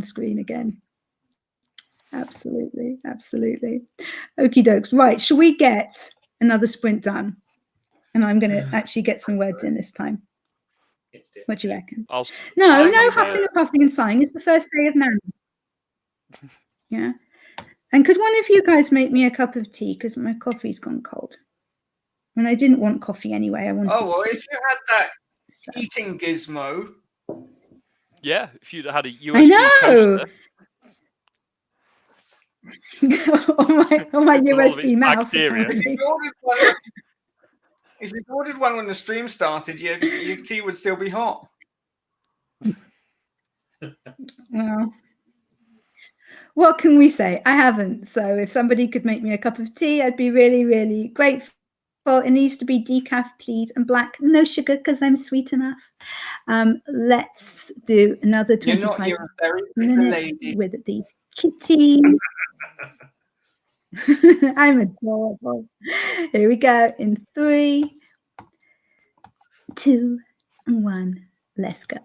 screen again. Absolutely, absolutely. Okie dokes. Right, shall we get another sprint done? And I'm going to actually get some words in this time. What do you reckon? No huffing and puffing and sighing. It's the first day of NaNo. Yeah. And could one of you guys make me a cup of tea because my coffee's gone cold? And I didn't want coffee anyway. I wanted well, tea. if you had that heating gizmo. Yeah, if you'd had a USB I know. toaster. on my USB mouse. Bacteria. If you ordered one when the stream started, your tea would still be hot. Well, what can we say? I haven't. So if somebody could make me a cup of tea, I'd be really, really grateful. It needs to be decaf, please, and black. No sugar because I'm sweet enough. Let's do another 25 minutes with the kitty. I'm adorable. Here we go. In 3, 2, and 1. Let's go.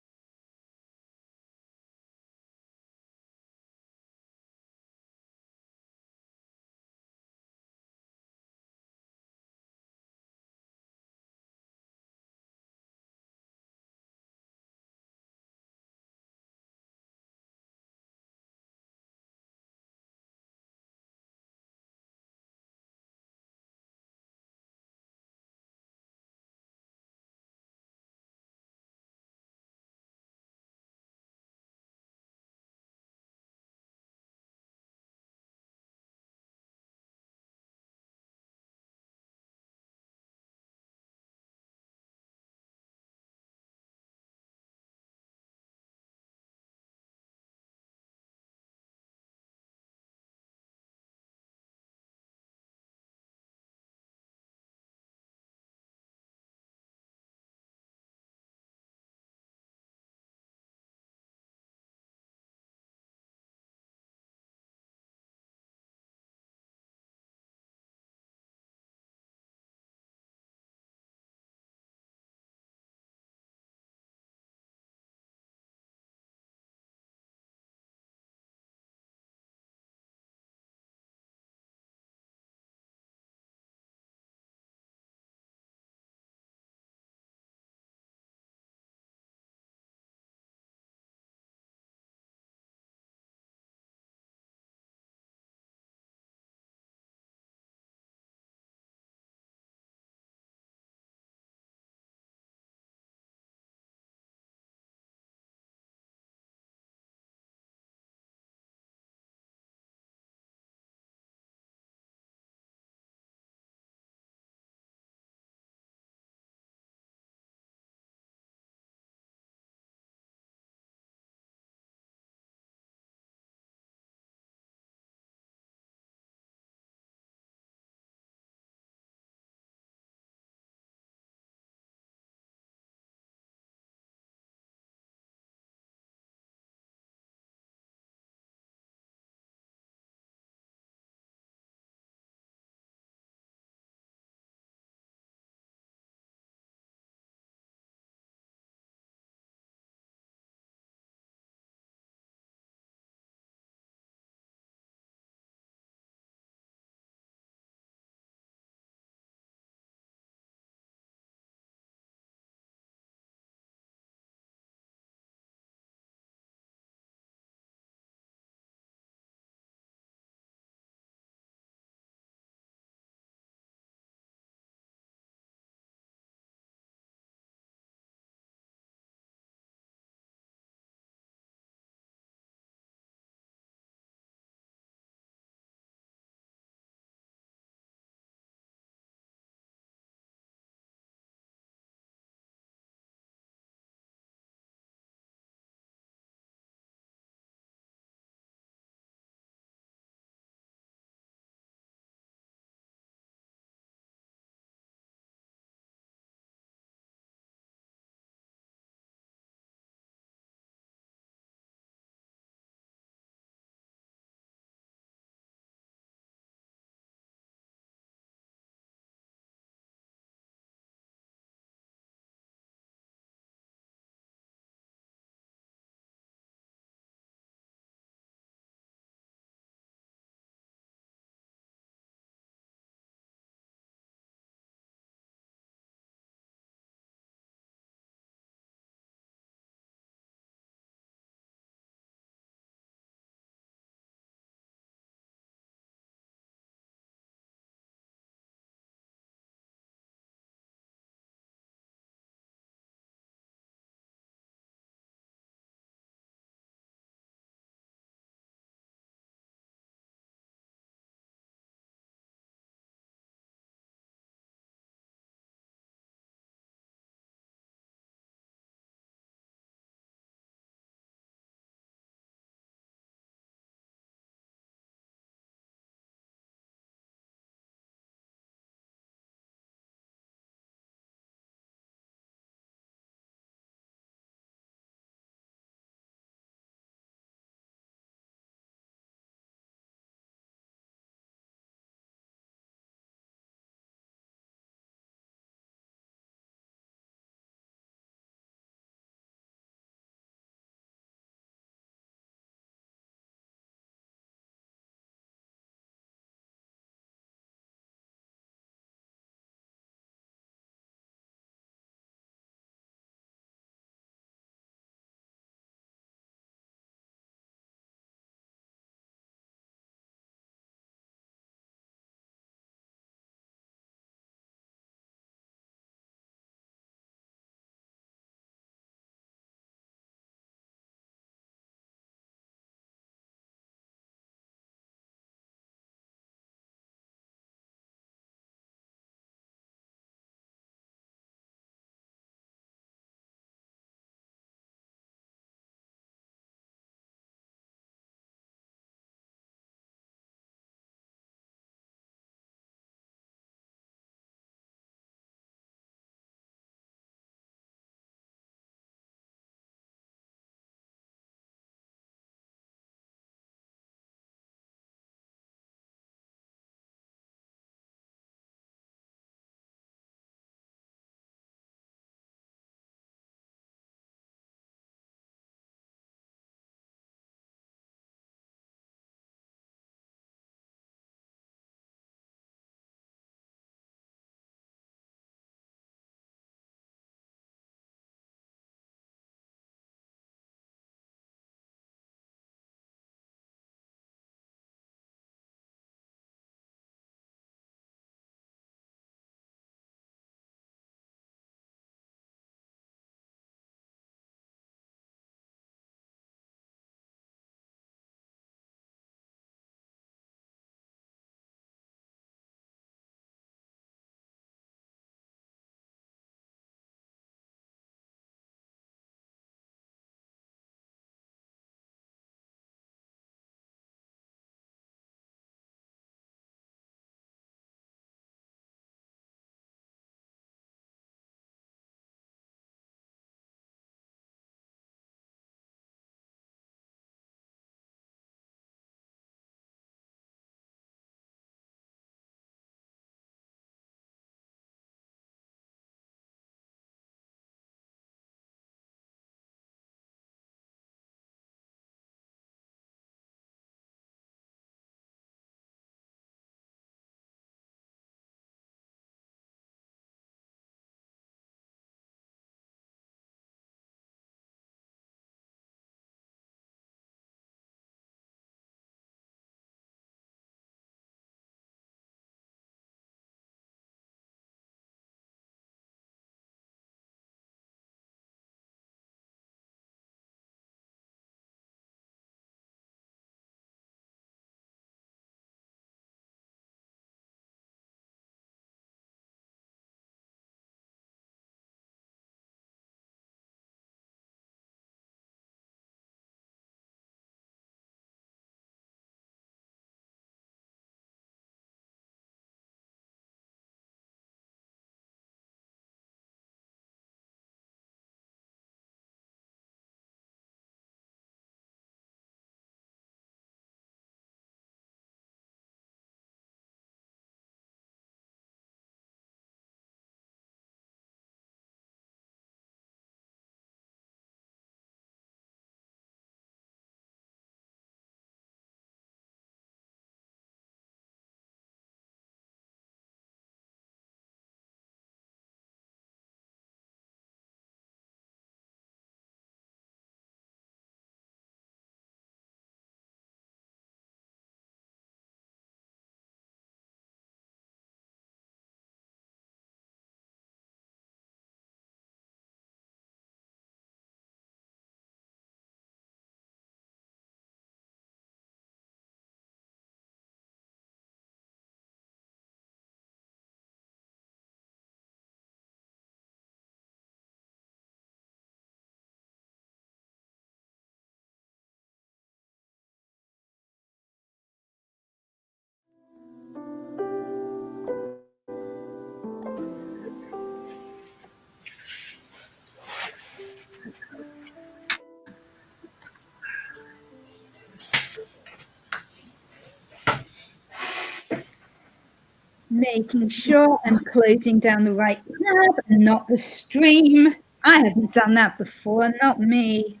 Making sure I'm closing down the right tab and not the stream. I haven't done that before, not me.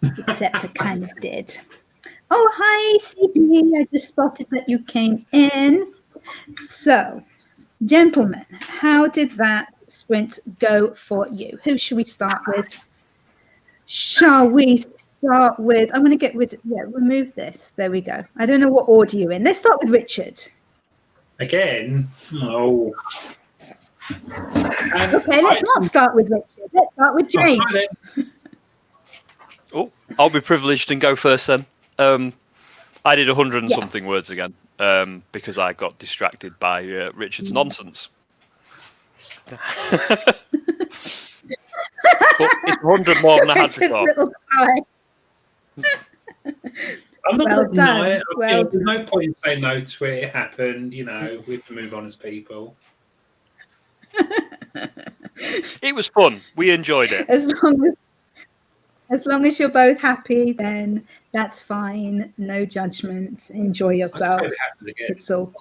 Except I kind of did. Oh, hi, CB. I just spotted that you came in. So, gentlemen, how did that sprint go for you? Who should we start with? Shall we start with, I'm going to get rid of, remove this. There we go. I don't know what order you're in. Let's start with Richard. Again? Oh. Okay, let's not start with Richard. Let's start with James. Oh, I'll be privileged and go first then. I did 100 and something words again because I got distracted by Richard's nonsense. But it's 100 more than I had before. I'm not Well going to deny done. it. Well There's no point in saying no to it. It happened. You know, we have to move on as people. It was fun. We enjoyed it. As long as you're both happy, then that's fine. No judgment. Enjoy yourselves. It's all.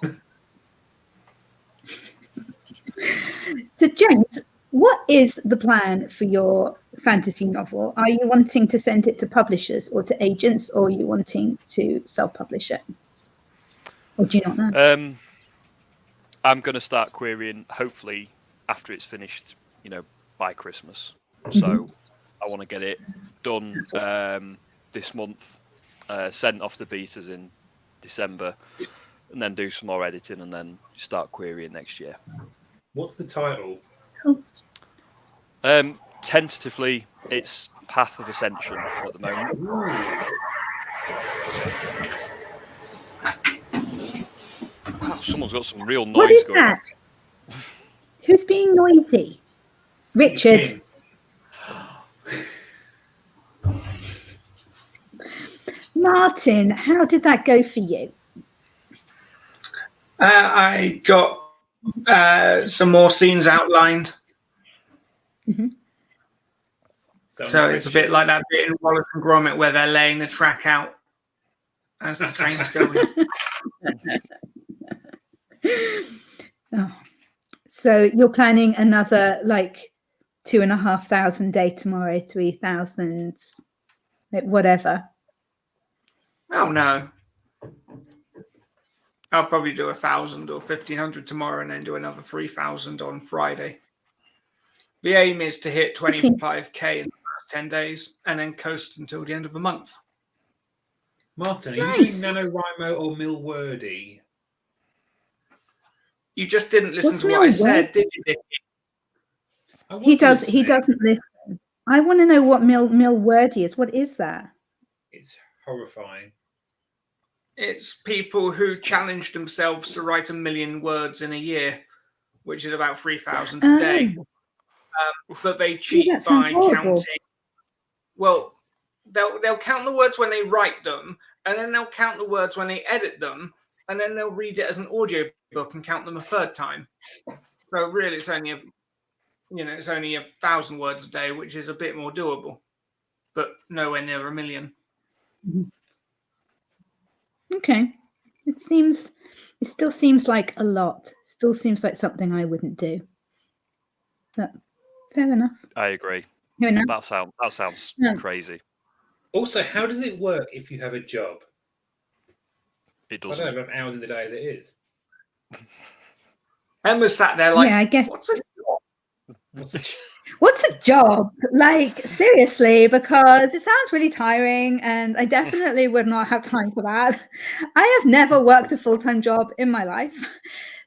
So, James, what is the plan for your fantasy novel? Are you wanting to send it to publishers or to agents, or are you wanting to self-publish it? Or do you not know? I'm going to start querying, hopefully, after it's finished, by Christmas. So I want to get it done this month, sent off the betas in December, and then do some more editing, and then start querying next year. What's the title? Tentatively, it's Path of Ascension at the moment. Someone's got some real noise what is going that? On. Who's being noisy? Richard. Martin, how did that go for you? I got some more scenes outlined. So it's a bit like that bit in Wallace and Gromit where they're laying the track out as the train's going. Oh. So you're planning another 2,500 day tomorrow, 3,000, whatever. Oh no. I'll probably do 1,000 or 1,500 tomorrow and then do another 3,000 on Friday. The aim is to hit 25k in the first 10 days and then coast until the end of the month. Martin, are you doing NaNoWriMo or Milwordy? You just didn't listen to what I said, did you, Nicky? He doesn't listen. I want to know what Milwordy is. What is that? It's horrifying. It's people who challenge themselves to write 1 million words in a year, which is about 3,000 a day. But they cheat by counting. Well, they'll count the words when they write them, and then they'll count the words when they edit them, and then they'll read it as an audio book and count them a third time. So really, it's only it's only 1,000 words a day, which is a bit more doable, but nowhere near 1 million. Okay, it still seems like a lot. Still seems like something I wouldn't do. But fair enough. I agree. Fair enough. That sounds crazy. Also, how does it work if you have a job? It doesn't. I don't have enough hours in the day as it is. Emma sat there like, I guess. What's a job? What's a job? Seriously, because it sounds really tiring and I definitely would not have time for that. I have never worked a full-time job in my life.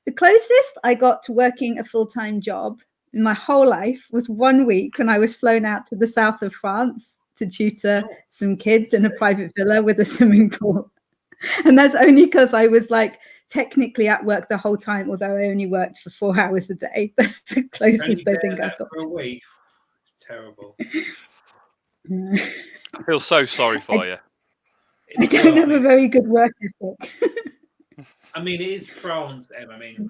The closest I got to working a full-time job in my whole life was 1 week when I was flown out to the south of France to tutor some kids in a private villa with a swimming pool. And that's only because I was technically at work the whole time, although I only worked for 4 hours a day. That's the closest I think I've got. For a week. It's terrible. I feel so sorry for you. I don't have a very good work ethic. I mean, it is France, Em. I mean,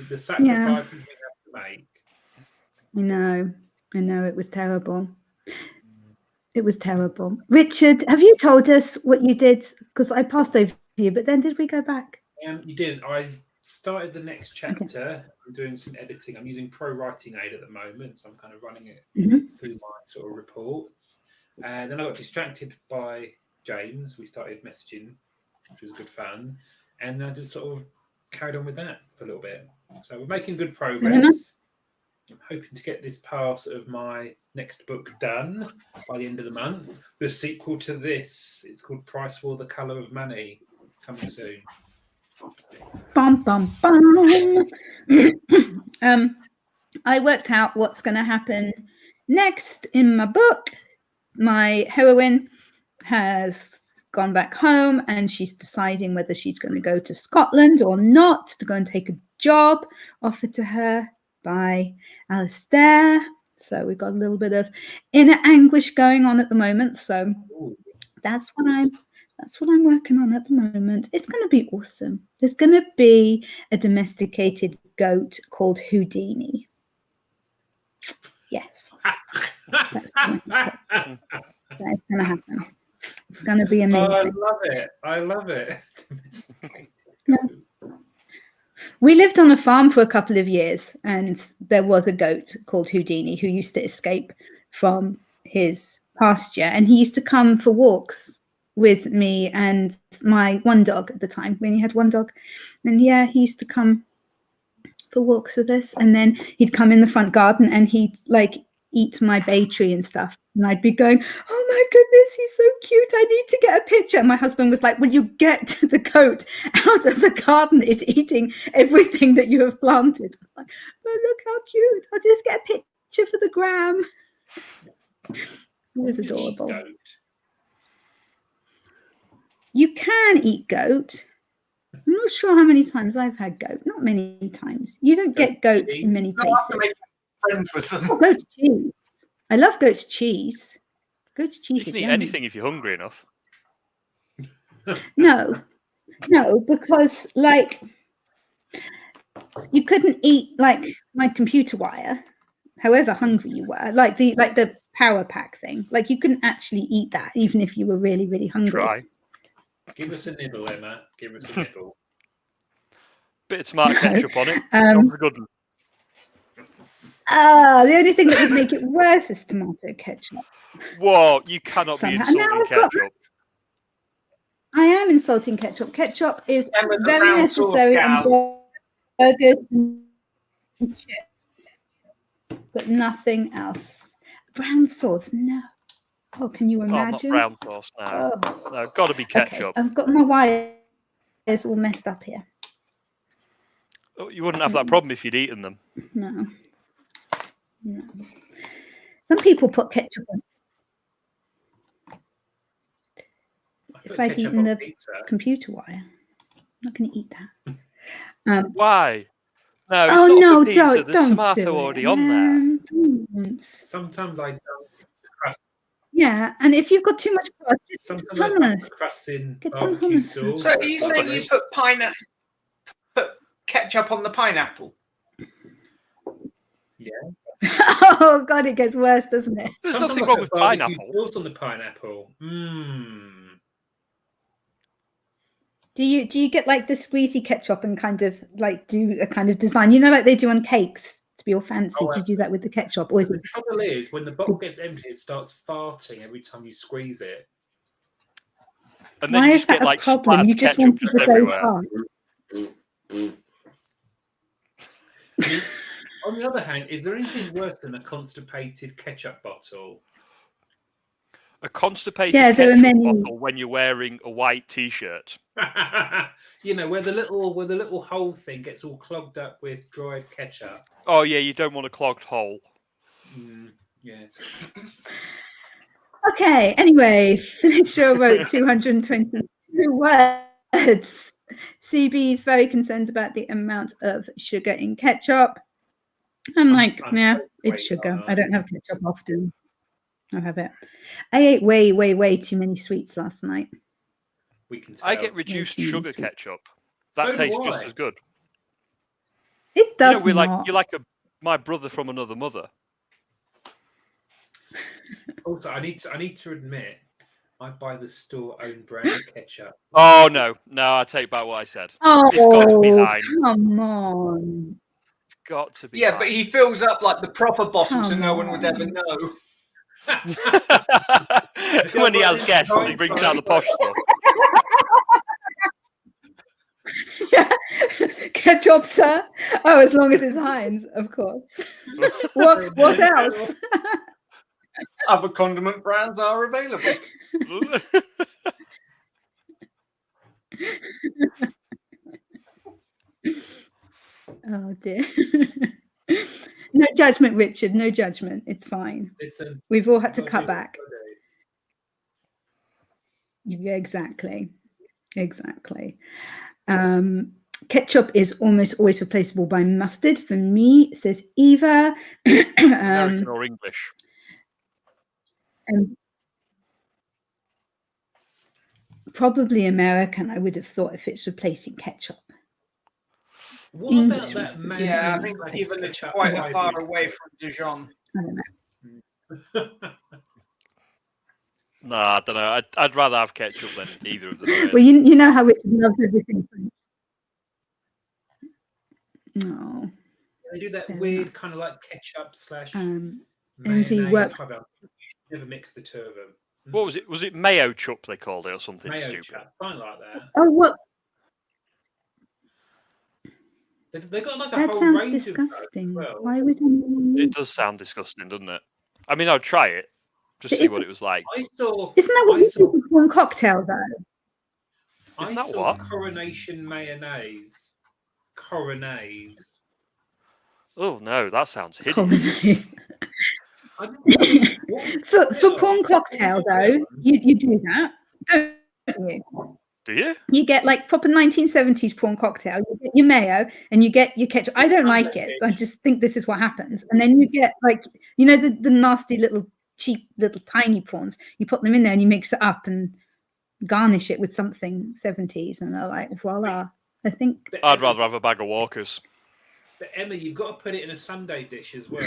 the sacrifices we have to make. I know. It was terrible. It was terrible. Richard, have you told us what you did? Because I passed over you, but then did we go back? You didn't. I started the next chapter. I'm doing some editing. I'm using Pro Writing Aid at the moment, so I'm kind of running it through my sort of reports. And then I got distracted by James. We started messaging, which was good fun. And I just sort of carried on with that for a little bit. So we're making good progress. I'm hoping to get this part of my next book done by the end of the month. The sequel to this, it's called Price War: The Colour of Money, coming soon. Bum, bum, bum. I worked out what's going to happen next in my book. My heroine has gone back home and she's deciding whether she's going to go to Scotland or not to go and take a job offered to her by Alistair. So we've got a little bit of inner anguish going on at the moment. So that's what I'm working on at the moment. It's going to be awesome. There's going to be a domesticated goat called Houdini. Yes. That's going to happen. It's going to be amazing. Oh, I love it. Yeah. We lived on a farm for a couple of years, and there was a goat called Houdini who used to escape from his pasture, and he used to come for walks with me and my one dog at the time. We only had one dog, and yeah, he used to come for walks with us, and then he'd come in the front garden and he'd like eat my bay tree and stuff, and I'd be going, oh my goodness, he's so cute, I need to get a picture. And my husband was like, will you get the goat out of the garden? It's eating everything that you have planted. I'm like, oh, look how cute, I'll just get a picture for the gram. It was adorable. You can eat goat. I'm not sure how many times I've had goat. Not many times. You don't get goat in many places. Friends with them. Oh, goat cheese. I love goat's cheese. Goat's cheese. You can is eat yummy. anything if you're hungry enough. No, because like you couldn't eat like my computer wire, however hungry you were. Like the power pack thing. Like you couldn't actually eat that even if you were really, really hungry. Try. Give us a nibble, Emma. Give us a nibble. Bit of tomato ketchup on it. Good. The only thing that would make it worse is tomato ketchup. Whoa, you cannot be Somehow. insulting ketchup. I am insulting ketchup. Ketchup is Emma's a very round sort of necessary gal. on burgers and chips, but nothing else. Brown sauce, no. Oh, can you Oh, not imagine? brown sauce now. Oh. No, got to be ketchup. Okay, I've got my wires all messed up here. Oh, you wouldn't have that problem if you'd eaten them. No. Some people put ketchup on. If I'd eaten the computer wire, I'm not going to eat that. Why? No, it's not for pizza. Don't There's tomato already on there. Sometimes I don't. Yeah, and if you've got too much crust, just Sometimes I hummus. put crust in Get some barbecue hummus. sauce. So are you saying you put ketchup on the pineapple? Yeah. Oh God, it gets worse, doesn't it? There's Sometimes nothing I wrong put with barbecue pineapple. sauce on the pineapple. Do you get like the squeezy ketchup and kind of like do a kind of design, you know, like they do on cakes to be all fancy? Oh, Do you do that with the ketchup, or is The it? trouble is, when the bottle gets empty, it starts farting every time you squeeze it. And then Why you is just get that a like problem? splattered You just ketchup want just to go everywhere. fast. I mean, on the other hand, is there anything worse than a constipated ketchup bottle? A constipated Yeah, there are ketchup many. bottle when you're wearing a white t-shirt. You know, where the little hole thing gets all clogged up with dried ketchup. Oh yeah, you don't want a clogged hole. Yeah. Okay, anyway, Finisher wrote 222 words. CB is very concerned about the amount of sugar in ketchup. I'm like, yeah, it's sugar. I don't have ketchup often. I have it. I ate way too many sweets last night. We can tell. I get reduced sugar ketchup. That So tastes do just I. as good. It does You know, not. you're like my brother from another mother. Also, I need to admit, I buy the store-owned brand of ketchup. Oh no, I take back what I said. Oh, It's got to be Heinz. come on. It's got to be. Yeah, Heinz. but he fills up like the proper bottle, so Come no one would ever on. know. When he has guests, he brings out the posh stuff. Yeah. Ketchup, sir. Oh, as long as it's Heinz, of course. What else? Other condiment brands are available. Oh dear. No judgment, Richard. No judgment. It's fine. Listen, We've all had to gotta cut do back. what Yeah, exactly. Ketchup is almost always replaceable by mustard. For me, says Eva. American or English? Probably American, I would have thought, if it's replacing ketchup. What English about that mustard. mayonnaise? Yeah, I think slash even it's ketchup quite hybrid? far away from Dijon. I don't know. No, I don't know. I'd rather have ketchup than either of them. Really. Well, you know how Richard loves everything French. No. They do that Fair weird enough. kind of like ketchup slash Envy mayonnaise worked. hybrid. You should never mix the two of them. What was it? Was it mayo chup they called it or something Mayo stupid? chup, something like that. Oh, what? They got like a That whole sounds range disgusting. of those as well. Why would anyone? It does sound disgusting, doesn't it? I mean, I'd try it, just see what it was like. I saw. Isn't that what I we saw, do for a cocktail, though? Isn't I that saw what? Coronation mayonnaise. Coronase. Oh no, that sounds hideous. Coronation. I don't know For prawn cocktail, though, you do that, don't you? Do you? You get like proper 1970s prawn cocktail. You get your mayo and you get your ketchup. I don't like it. I just think this is what happens. And then you get like, you know, the nasty little cheap little tiny prawns. You put them in there and you mix it up and garnish it with something 70s. And they're like, voila. I think. I'd rather have a bag of Walkers. But Emma, you've got to put it in a Sunday dish as well.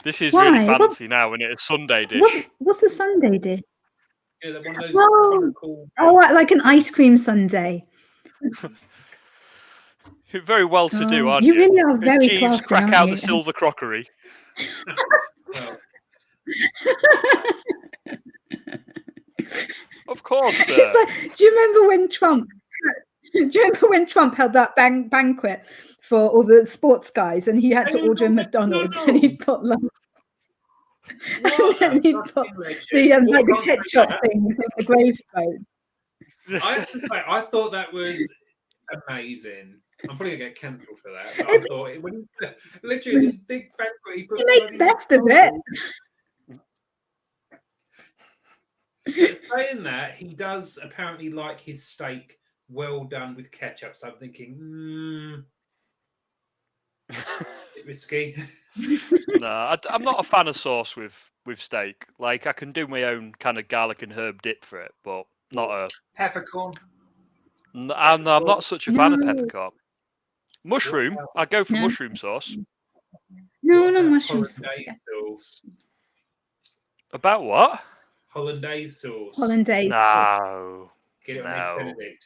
This is Why? really fancy now, isn't it? A Sunday dish. What's a Sunday dish? You know, one of those Oh, cool. like an ice cream sundae. You're very well to do, Oh, aren't you you? really are very Jeeves, classy, crack aren't out you? the silver crockery. Well, Of course, sir. It's like, do you remember when Trump? Do you remember when Trump held that banquet for all the sports guys, and he had to order a McDonald's, and he put like, and then he put the ketchup things in the gravy boat. I have to say, I thought that was amazing. I'm probably gonna get cancelled for that. But I thought it when literally this big banquet. He put You make the best of it. But saying that, he does apparently like his steak well done with ketchup. So I'm thinking, a bit risky. No, I'm not a fan of sauce with steak. Like I can do my own kind of garlic and herb dip for it, but not a. Peppercorn. I'm not such a fan of No. peppercorn. Mushroom, I go for No. mushroom sauce. No, What no about mushroom sauce. Hollandaise sauce. About what? Hollandaise sauce. Hollandaise. No. Get it on No. Eggs Benedict.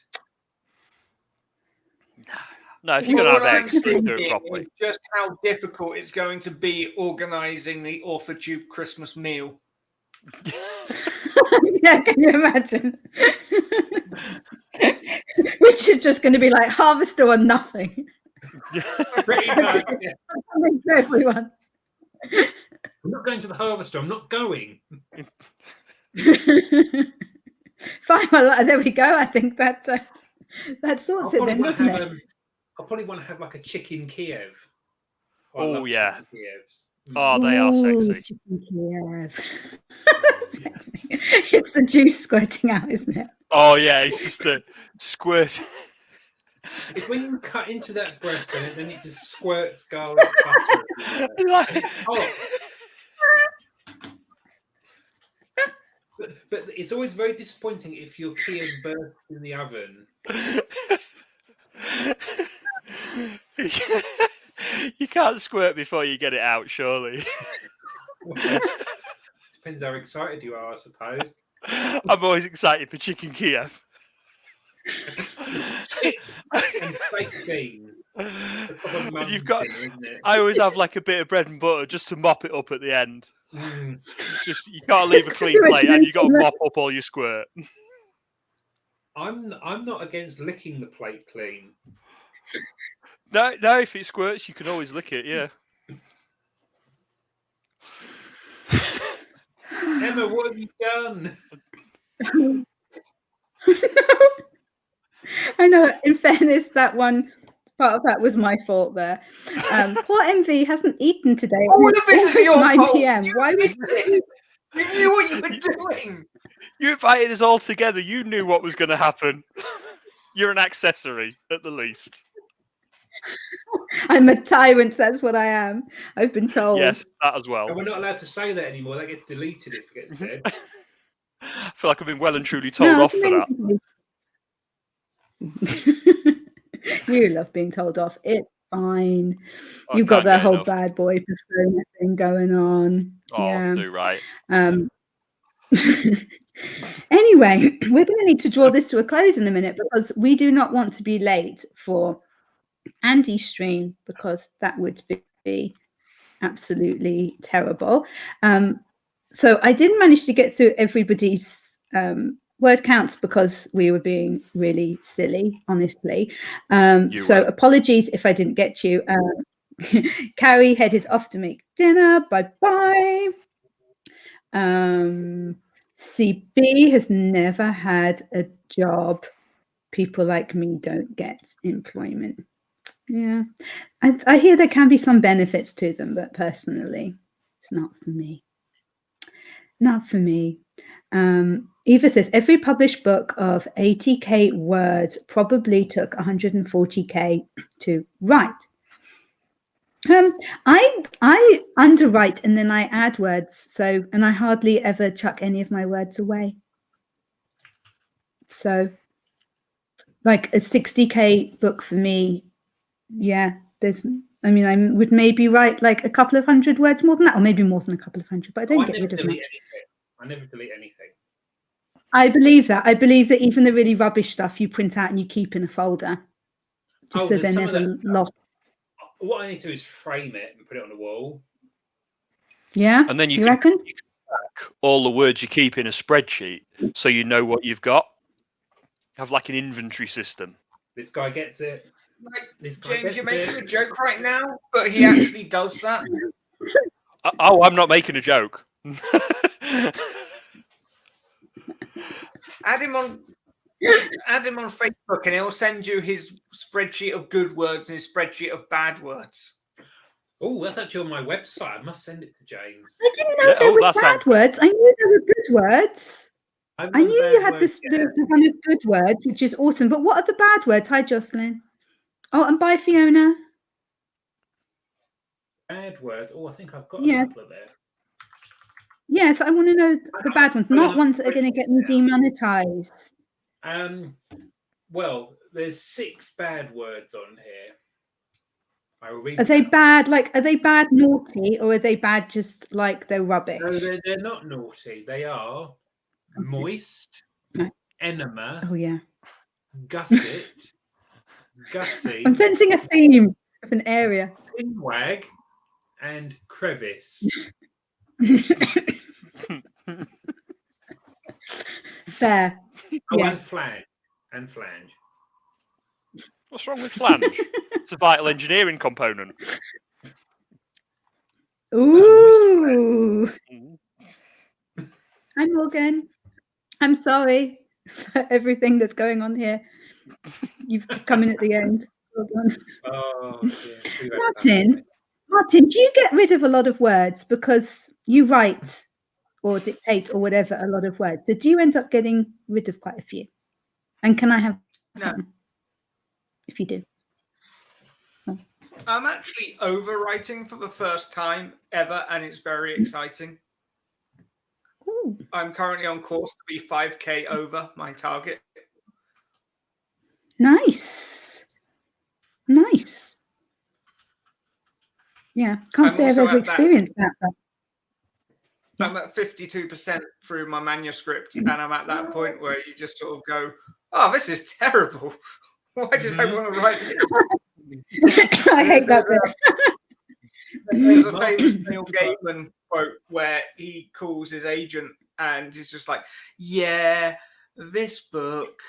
No, if you're Well, gonna What have I'm eggs, do it thinking properly. is just how difficult it's going to be organising the OrthoTube Christmas meal. Yeah, can you imagine? Which is just going to be like harvester or nothing. Pretty much, yeah. Something for everyone. I'm not going to the harvester. I'm not going. Fine, well, there we go. I think that sorts it then, doesn't it? I'll probably want to have like a chicken Kiev. I Oh, love yeah. chicken Kievs. Oh, they are Ooh, sexy. chicken Kiev. Sexy. It's the juice squirting out, isn't it? Oh yeah, it's just a squirt. It's when you cut into that breast and then it just squirts garlic butter. everywhere. And it's hot. But it's always very disappointing if your Kiev bursts in the oven. You can't squirt before you get it out, surely. Depends how excited you are, I suppose. I'm always excited for chicken Kiev. And baked beans. The proper And mum you've got. dinner, isn't it? I always have like a bit of bread and butter just to mop it up at the end. Mm. Just you can't leave a clean plate, and you got to mop up all your squirt. I'm not against licking the plate clean. No, if it squirts, you can always lick it. Yeah. Emma, what have you done? I know. In fairness, that one part of that was my fault there. Poor MV hasn't eaten today. All of this is your 9 fault. p.m. Why would You knew what you were doing. You invited us all together. You knew what was going to happen. You're an accessory, at the least. I'm a tyrant? That's what I am. I've been told. Yes, that as well. And we're not allowed to say that anymore. That gets deleted if it gets said. I feel like I've been well and truly told off for that. You love being told off. It's fine. I You've got can't that get whole enough. bad boy persona thing going on. Oh, Yeah. do right. Anyway, we're going to need to draw this to a close in a minute because we do not want to be late for Andy's stream because that would be absolutely terrible. So I didn't manage to get through everybody's word counts because we were being really silly, honestly. So apologies if I didn't get you. Carrie headed off to make dinner. Bye-bye. CB has never had a job. People like me don't get employment. Yeah, I hear there can be some benefits to them, but personally, it's not for me. Not for me. Eva says, every published book of 80k words probably took 140k to write. I underwrite and then I add words, and I hardly ever chuck any of my words away. So like a 60k book for me, yeah, I would maybe write like a couple of hundred words more than that, or maybe more than a couple of hundred, but I don't get rid of much. I never delete anything. I believe that. I believe that even the really rubbish stuff you print out and you keep in a folder, just so they're never lost. What I need to do is frame it and put it on the wall. Yeah, and then you reckon? You can track all the words you keep in a spreadsheet, so you know what you've got. Have like an inventory system. This guy gets it. James, you're making a joke right now, but he actually does that. Oh, I'm not making a joke. Add him on Facebook, and he'll send you his spreadsheet of good words and his spreadsheet of bad words. Oh, that's actually on my website. I must send it to James. I didn't know there were bad words. I knew there were good words. I knew you had the kind of good words, which is awesome. But what are the bad words? Hi, Jocelyn. Oh, and bye, Fiona. Bad words. Oh, I think I've got a couple of there. Yes, I want to know the bad ones, not ones that are going to get me demonetized. Well, there's 6 bad words on here. I will read Are they bad? Like, are they bad naughty, or are they bad just like they're rubbish? No, they're not naughty. They are moist, enema. Oh yeah. Gusset, gussy. I'm sensing a theme of an area. Pinwag, and crevice. Fair. Oh, yeah. and flange. What's wrong with flange? It's a vital engineering component. Ooh. Hi, Morgan. I'm sorry for everything that's going on here. You've just come in at the end. Well done. Oh, Martin, do you get rid of a lot of words because you write or dictate or whatever a lot of words? So do you end up getting rid of quite a few? And can I have some if you do? Oh. I'm actually overwriting for the first time ever, and it's very exciting. Ooh. I'm currently on course to be 5k over my target. Nice. Yeah, can't say I've ever experienced that. But I'm at 52% through my manuscript, and I'm at that point where you just sort of go, "Oh, this is terrible. Why did I want to write this?" I hate that bit. There's a famous Neil Gaiman quote where he calls his agent and he's just like, "Yeah, this book,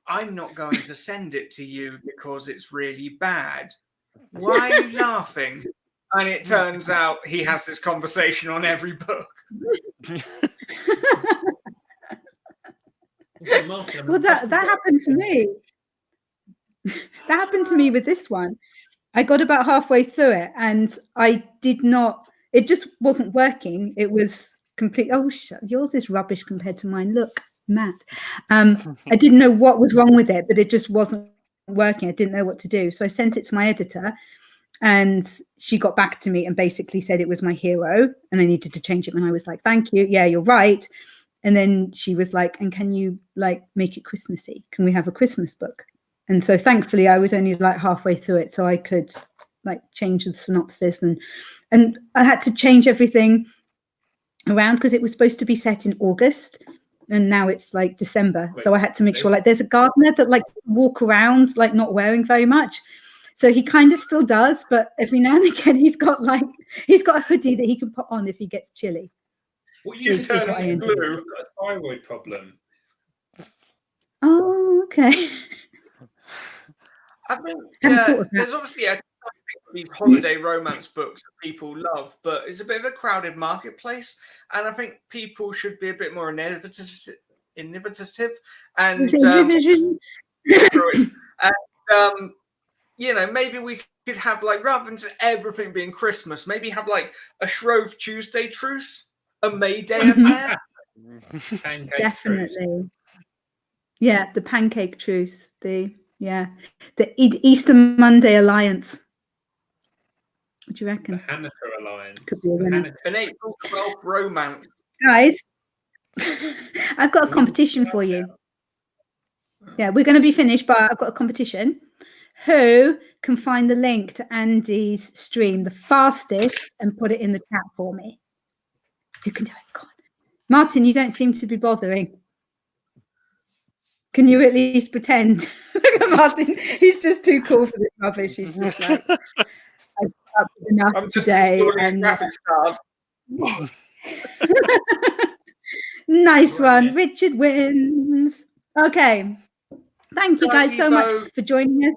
I'm not going to send it to you because it's really bad. Why are you laughing?" And it turns out he has this conversation on every book. Well, that happened to me. That happened to me with this one. I got about halfway through it and I did not, it just wasn't working. It was complete. Oh, yours is rubbish compared to mine. Look, Matt. I didn't know what was wrong with it, but it just wasn't working. I didn't know what to do. So I sent it to my editor and she got back to me and basically said it was my hero and I needed to change it. And I was like, thank you. Yeah, you're right. And then she was like, and can you like make it Christmassy? Can we have a Christmas book? And so thankfully I was only like halfway through it. So I could like change the synopsis and I had to change everything around because it was supposed to be set in August and now it's like December. So I had to make sure like there's a gardener that like walk around like not wearing very much. So he kind of still does, but every now and again he's got a hoodie that he can put on if he gets chilly. What you turn blue? You've got a thyroid problem. Oh, okay. I think there's obviously these holiday romance books that people love, but it's a bit of a crowded marketplace, and I think people should be a bit more innovative and you know, maybe we could have like, rather than everything being Christmas, maybe have like a Shrove Tuesday truce, a May Day affair. Definitely. Truce. Yeah, the pancake truce, the Easter Monday alliance. What do you reckon? The Hanukkah alliance. Could be a winner. An April 12th romance. Guys, I've got a competition for you. Yeah, we're going to be finished, but I've got a competition. Who can find the link to Andy's stream the fastest and put it in the chat for me? Who can do it? Go on. Martin, you don't seem to be bothering. Can you at least pretend? Look at Martin. He's just too cool for this rubbish. He's just like, I've got enough I'm just today. And graphics card. Nice one. Richard wins. Okay. Thank you guys so much for joining us.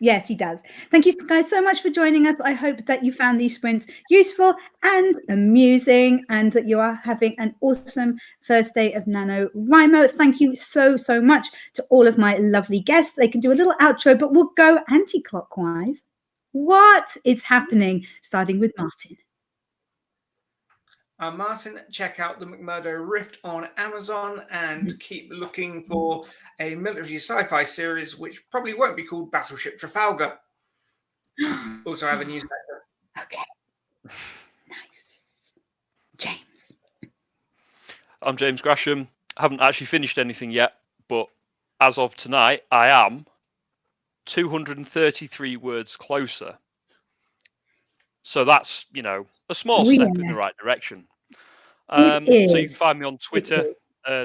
Yes, he does. Thank you guys so much for joining us. I hope that you found these sprints useful and amusing and that you are having an awesome first day of NaNoWriMo. Thank you so much to all of my lovely guests. They can do a little outro, but we'll go anti-clockwise. What is happening? Starting with Martin. Martin, check out the McMurdo Rift on Amazon and keep looking for a military sci-fi series, which probably won't be called Battleship Trafalgar. Also have a newsletter. Okay. Nice. James. I'm James Grasham. I haven't actually finished anything yet, but as of tonight, I am 233 words closer. So that's, you know, a small step in the right direction. So you can find me on Twitter,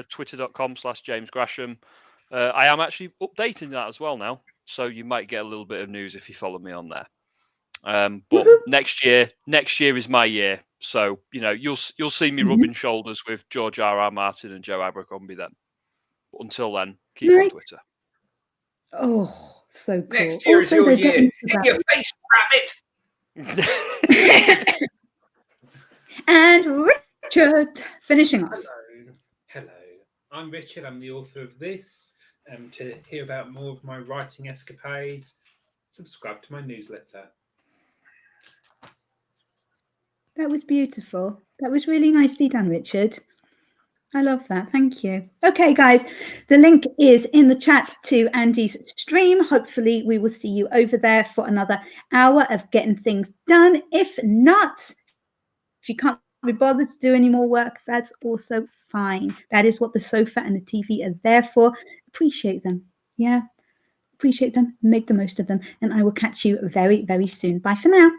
twitter.com/James Grasham. I am actually updating that as well now. So you might get a little bit of news if you follow me on there. But next year is my year. So, you know, you'll see me rubbing shoulders with George R.R. Martin and Joe Abercrombie then. But until then, keep on Twitter. Oh, so cool. Next year is your year. In your face, rabbit. And Richard, finishing off. Hello. I'm Richard. I'm the author of this. To hear about more of my writing escapades, subscribe to my newsletter. That was beautiful. That was really nicely done, Richard. I love that. Thank you. Okay, guys, the link is in the chat to Andy's stream. Hopefully we will see you over there for another hour of getting things done. If not, if you can't be bothered to do any more work, that's also fine. That is what the sofa and the TV are there for. Appreciate them. Yeah, appreciate them. Make the most of them. And I will catch you very, very soon. Bye for now.